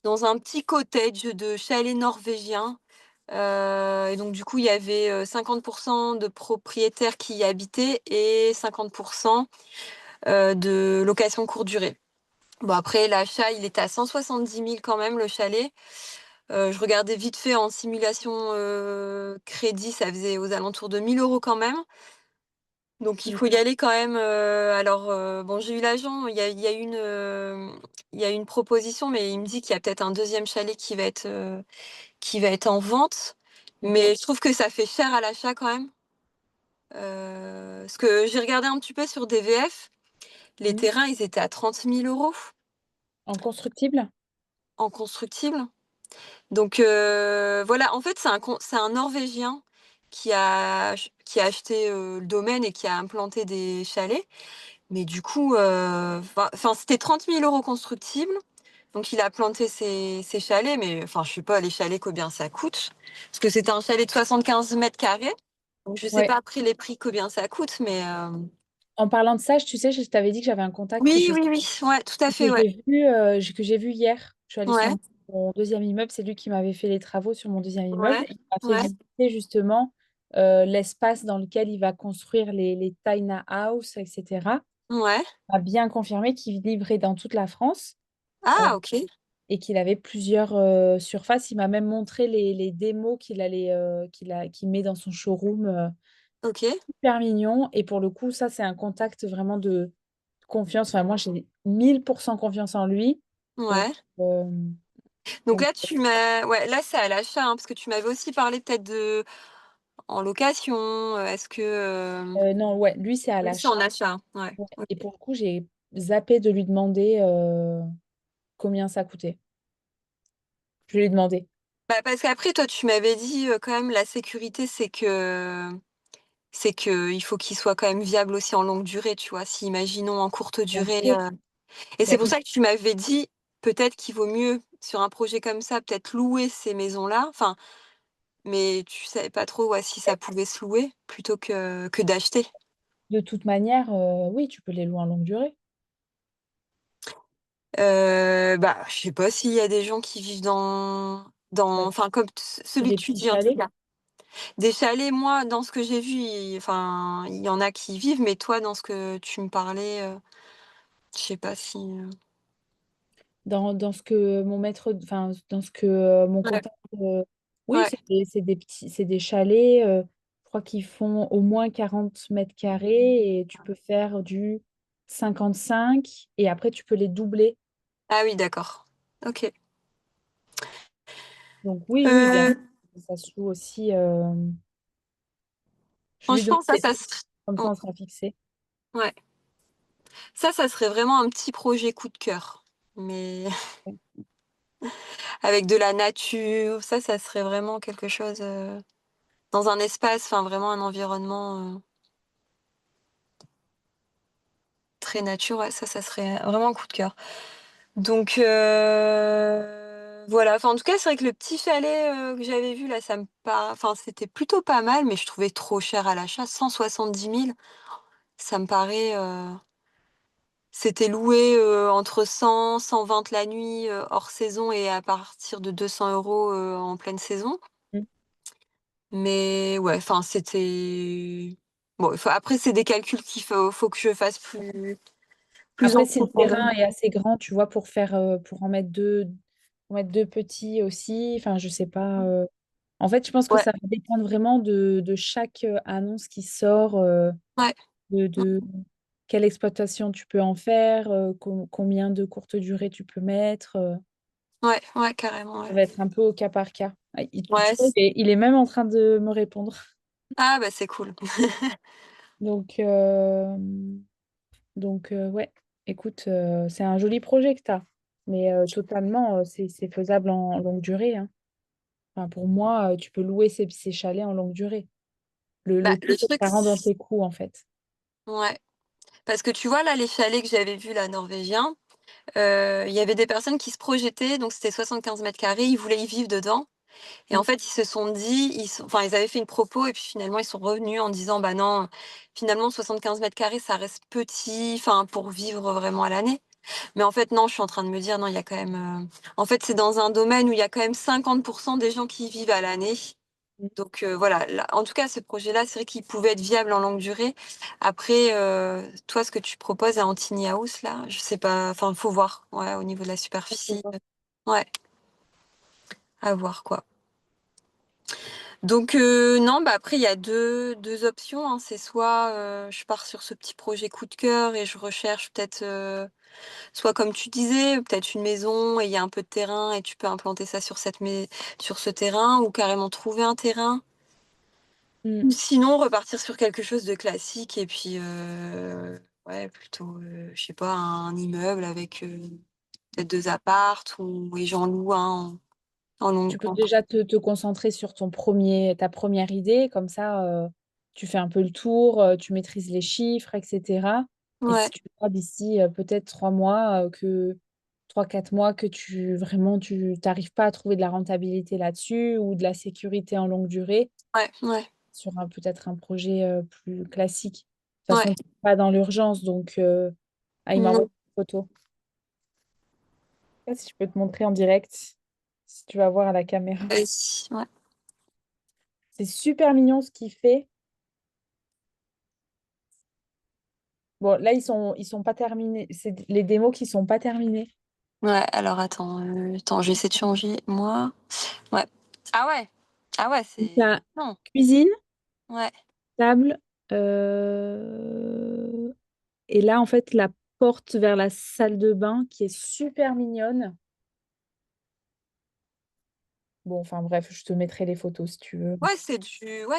petit cottage de chalet norvégien. Et donc, du coup, il y avait 50% de propriétaires qui y habitaient et 50% de location courte durée. Bon, après, l'achat, il était à 170 000 quand même, le chalet. Je regardais vite fait en simulation crédit, ça faisait aux alentours de 1 000 € quand même. Donc, il faut y aller quand même. Alors, bon, j'ai eu l'agent, il y a une proposition, mais il me dit qu'il y a peut-être un deuxième chalet qui va être en vente. ok. Mais je trouve que ça fait cher à l'achat quand même. Parce que j'ai regardé un petit peu sur DVF, les Mhm. terrains, ils étaient à 30 000 € En constructible? en constructible. Donc voilà, en fait, c'est un Norvégien qui a acheté le domaine et qui a implanté des chalets. Mais du coup, enfin, c'était 30 000 € constructibles. Donc il a planté ses chalets, mais enfin, je sais pas les chalets combien ça coûte. Parce que c'était un chalet de 75 mètres carrés. Donc je sais Ouais. pas après les prix combien ça coûte, mais En parlant de ça, tu sais, je t'avais dit que j'avais un contact oui, professionnel oui, oui, ouais, tout à fait, ouais. que j'ai vu hier. Je suis allée sur Ouais, mon deuxième immeuble. C'est lui qui m'avait fait les travaux sur mon deuxième immeuble. ouais, Il m'a fait ouais, visiter justement l'espace dans lequel il va construire les tiny house, etc. ouais. A bien confirmé qu'il livrait dans toute la France. Euh, Ah, ok. et qu'il avait plusieurs surfaces. Il m'a même montré les démos qu'il met dans son showroom. Ok. Super mignon. Et pour le coup, ça, c'est un contact vraiment de confiance. Enfin, moi, j'ai 1000% confiance en lui. Donc, Ouais. euh, Donc donc là, ouais, là, c'est à l'achat, hein, parce que tu m'avais aussi parlé peut-être de en location. Est-ce que non, ouais, lui, c'est à oui, c'est en l'achat. achat. Ouais. Ouais. Ok. Et pour le coup, j'ai zappé de lui demander combien ça coûtait. Je vais lui demander. Bah, parce qu'après, toi, tu m'avais dit quand même la sécurité, c'est que il faut qu'il soit quand même viable aussi en longue durée, tu vois. Si imaginons en courte Bien durée. sûr. Et Ben, c'est pour ça que tu m'avais dit peut-être qu'il vaut mieux sur un projet comme ça, peut-être louer ces maisons-là. Enfin, mais tu savais pas trop ouais, si ça pouvait se louer plutôt que d'acheter. de toute manière, oui, tu peux les louer en longue durée. Bah, je sais pas s'il y a des gens qui vivent Bah, enfin, comme c'est celui des que tu petits dis en tout chalets. cas. Des chalets, moi, dans ce que j'ai vu, enfin, il y en a qui y vivent, mais toi, dans ce que tu me parlais, je sais pas si. Dans ce que mon maître, enfin, dans ce que mon Ouais, contact, oui, ouais. c'est des chalets, je crois qu'ils font au moins 40 mètres carrés et tu peux faire du 55 et après tu peux les doubler. Ah oui, d'accord. Ok. Donc oui, oui, bien Euh, sûr, ça se loue aussi. Je lui franchement, demandais, comme ça oh, on sera fixé. ouais. Ça serait vraiment un petit projet coup de cœur. Mais avec de la nature, ça serait vraiment quelque chose dans un espace, enfin vraiment un environnement très nature. Ouais, ça serait vraiment un coup de cœur. Donc voilà. Enfin, en tout cas, c'est vrai que le petit chalet que j'avais vu là, enfin, c'était plutôt pas mal, mais je trouvais trop cher à l'achat, 170 000. Ça me paraît. C'était loué entre 100, 120 la nuit hors saison et à partir de 200 € en pleine saison. Mm. Mais ouais, enfin, c'était. Bon, après, c'est des calculs qu'il faut que je fasse plus Après, en si le profondeur. terrain est assez grand, tu vois, pour en mettre deux petits aussi, enfin, je sais pas. En fait, je pense que Ouais, ça va dépendre vraiment de chaque annonce qui sort, ouais, de quelle exploitation tu peux en faire, combien de courte durée tu peux mettre. ouais, ouais, carrément, Ça ouais. va être un peu au cas par cas. Ah, tu Ouais. vois, il est même en train de me répondre. Ah, bah, c'est cool. Donc, euh, donc, ouais, écoute, c'est un joli projet que tu as. Mais totalement, c'est faisable en longue durée, hein. Enfin, pour moi, tu peux louer ces chalets en longue durée. Bah, Le tout, le c'est que truc, ça rentre dans tes coûts, en fait. ouais. Parce que tu vois, là, les chalets que j'avais vus, là, norvégiens, il y avait des personnes qui se projetaient, donc c'était 75 mètres carrés, ils voulaient y vivre dedans. Et Mm. en fait, ils se sont dit, enfin, ils avaient fait une propos et puis finalement, ils sont revenus en disant, bah non, finalement, 75 mètres carrés, ça reste petit, enfin, pour vivre vraiment à l'année. Mais en fait, non, je suis en train de me dire, non, il y a quand même, en fait, c'est dans un domaine où il y a quand même 50% des gens qui y vivent à l'année. Donc voilà, en tout cas, ce projet-là, c'est vrai qu'il pouvait être viable en longue durée. Après, toi, ce que tu proposes à Antigny House, là, je sais pas, enfin, faut voir, ouais, au niveau de la superficie. Ouais, à voir, quoi. Donc non, bah après il y a deux options, hein. C'est soit je pars sur ce petit projet coup de cœur et je recherche peut-être soit comme tu disais, peut-être une maison et il y a un peu de terrain et tu peux implanter ça sur ce terrain ou carrément trouver un terrain. Mm. Ou sinon repartir sur quelque chose de classique et puis ouais, plutôt je sais pas, un immeuble avec peut-être 2 apparts où les gens louent un en long Tu peux en- déjà te concentrer sur ta première idée, comme ça, tu fais un peu le tour, tu maîtrises les chiffres, etc. Et Ouais, si tu vois d'ici peut-être 3 mois, 3, 4 mois, que tu n'arrives pas à trouver de la rentabilité là-dessus ou de la sécurité en longue durée, ouais, ouais, sur peut-être un projet plus classique. De toute ouais. façon, tu n'es pas dans l'urgence, donc il m'envoie Non, une photo. Je sais pas si je peux te montrer en direct, si tu vas voir à la caméra. vas-y, ouais. C'est super mignon ce qu'il fait. Bon, là, ils sont pas terminés. C'est les démos qui sont pas terminées. Ouais, alors attends, j'essaie de changer, moi. Ouais. Ah ouais. Ah ouais, Donc, c'est... t'as Non, cuisine, ouais. table, et là, en fait, la porte vers la salle de bain qui est super mignonne. Bon, enfin bref, je te mettrai les photos si tu veux. Ouais, c'est Et du haut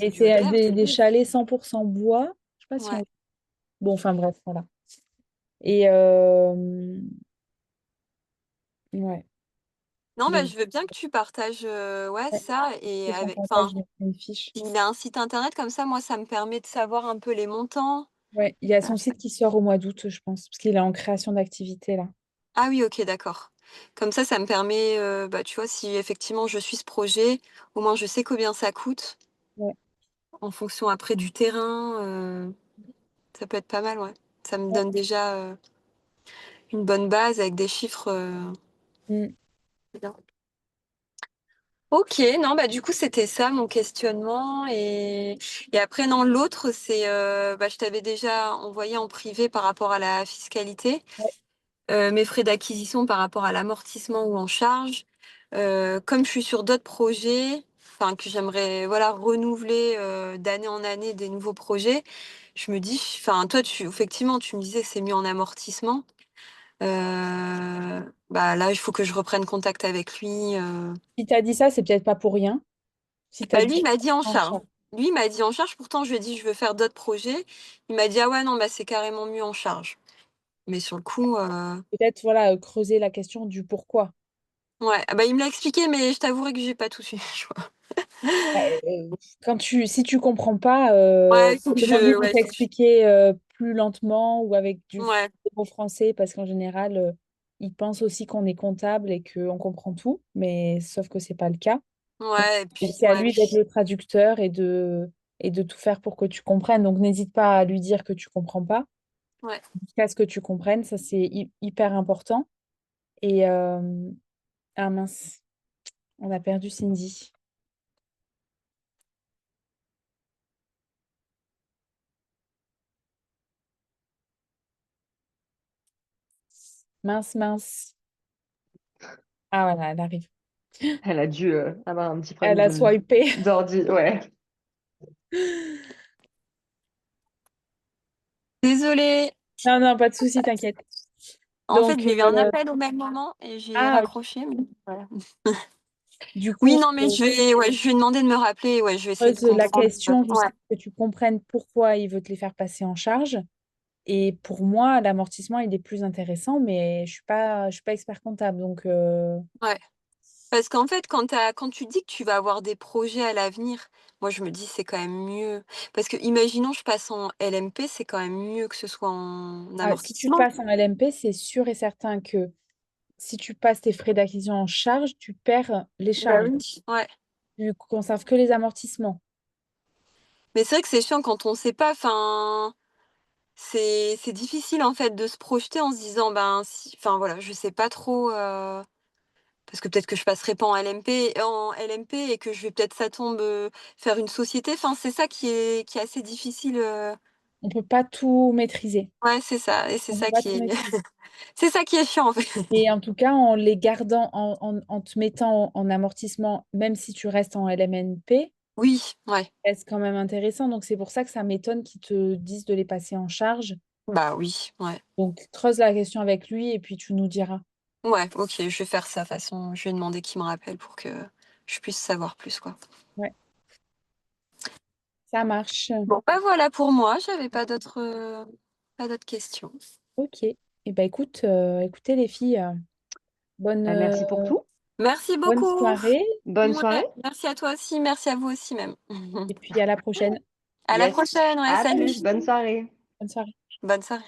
de c'est gamme, c'est des beau. chalets 100% bois. Je sais pas si Ouais. on... Bon, enfin bref, voilà. Et ouais. Non, bah, Donc, je veux bien que tu partages ouais, ouais, ça je et te fais un avec. contact, Enfin, je mettrai une fiche. il a un site internet comme ça, moi, ça me permet de savoir un peu les montants. Ouais, il y a Euh, son site qui sort au mois d'août, je pense, parce qu'il est en création d'activité là. Ah oui, ok, d'accord. Comme ça me permet, bah, tu vois, si effectivement je suis ce projet, au moins je sais combien ça coûte. Ouais. En fonction après du terrain, ça peut être pas mal, ouais. Ça me Ouais. donne déjà une bonne base avec des chiffres. Mm. Bien. Ok, non, bah du coup c'était ça mon questionnement et après non l'autre c'est bah, je t'avais déjà envoyé en privé par rapport à la fiscalité, Ouais. mes frais d'acquisition par rapport à l'amortissement ou en charge. Comme je suis sur d'autres projets, enfin que j'aimerais voilà renouveler d'année en année des nouveaux projets, je me dis, enfin toi tu effectivement tu me disais que c'est mieux en amortissement. Bah là il faut que je reprenne contact avec lui. Si t'as dit ça, c'est peut-être pas pour rien. Si t'as Bah, dit lui, il m'a dit en en charge. charge. Lui, il m'a dit en charge. Pourtant, je lui ai dit, je veux faire d'autres projets. Il m'a dit, ah ouais, non, bah, c'est carrément mieux en charge. Mais sur le coup, Peut-être voilà, creuser la question du pourquoi. ouais. Ah bah, il me l'a expliqué, mais je t'avouerai que j'ai pas tout suivi. Tu vois. Si tu comprends pas, Ouais, il faut que demande-lui je. de Ouais, il faut que je- t'expliquer plus lentement ou avec du ouais, mot français, parce qu'en général, ils pensent aussi qu'on est comptable et qu'on comprend tout, mais sauf que c'est pas le cas. Donc, ouais, et puis, c'est à ouais, lui d'être le traducteur et de tout faire pour que tu comprennes. Donc, n'hésite pas à lui dire que tu comprends pas, ouais. jusqu'à ce que tu comprennes. Ça, c'est hyper important. Et ah mince, on a perdu Cindy. Mince, mince. Ah voilà, elle arrive. Elle a dû avoir un petit Elle problème a de swipé. d'ordi. Ouais. Désolée. Non, non, pas de souci, t'inquiète. En fait, Donc, j'ai eu un appel au même moment et j'ai ah, ok. raccroché. Mais voilà. Du Oui, coup, non, mais ouais, je lui ai demandé de me rappeler. Ouais, je vais essayer de pose la comprendre. question Ouais, jusqu'à ce que tu comprennes pourquoi il veut te les faire passer en charge. Et pour moi, l'amortissement, il est plus intéressant, mais je suis pas expert comptable. Donc, ouais. Parce qu'en fait, quand tu dis que tu vas avoir des projets à l'avenir, moi je me dis c'est quand même mieux. Parce que imaginons je passe en LMP, c'est quand même mieux que ce soit en si tu amortissement. passes en LMP, c'est sûr et certain que si tu passes tes frais d'acquisition en charge, tu perds les Bah charges. oui. Ouais. Tu conserves que les amortissements. Mais c'est vrai que c'est chiant quand on sait pas. Enfin, c'est difficile en fait de se projeter en se disant ben si, enfin voilà, je sais pas trop. Parce que peut-être que je passerai pas en LMP et que je vais peut-être ça tombe faire une société. Enfin, c'est ça qui est assez difficile. On peut pas tout maîtriser. Ouais, c'est ça. Et c'est On peut ça pas qui tout est. maîtriser. C'est ça qui est chiant en fait. Et en tout cas, en les gardant, en te mettant en amortissement, même si tu restes en LMNP, Oui, ouais. reste quand même intéressant. Donc, c'est pour ça que ça m'étonne qu'ils te disent de les passer en charge. Bah oui, ouais. Donc, creuse la question avec lui et puis tu nous diras. Ouais, ok, je vais faire ça. De toute façon, je vais demander qu'il me rappelle pour que je puisse savoir plus, quoi. Ouais, ça marche. Bon, bah voilà pour moi. J'avais pas d'autres questions. Ok. Et ben écoute, écoutez les filles, bonne, Bah, merci pour tout. Merci bonne beaucoup. soirée Bonne Ouais, soirée. merci à toi aussi. Merci à vous aussi même. et puis à la prochaine. À la Yes. prochaine. Ouais, À salut. plus. Bonne soirée. Bonne soirée. Bonne soirée.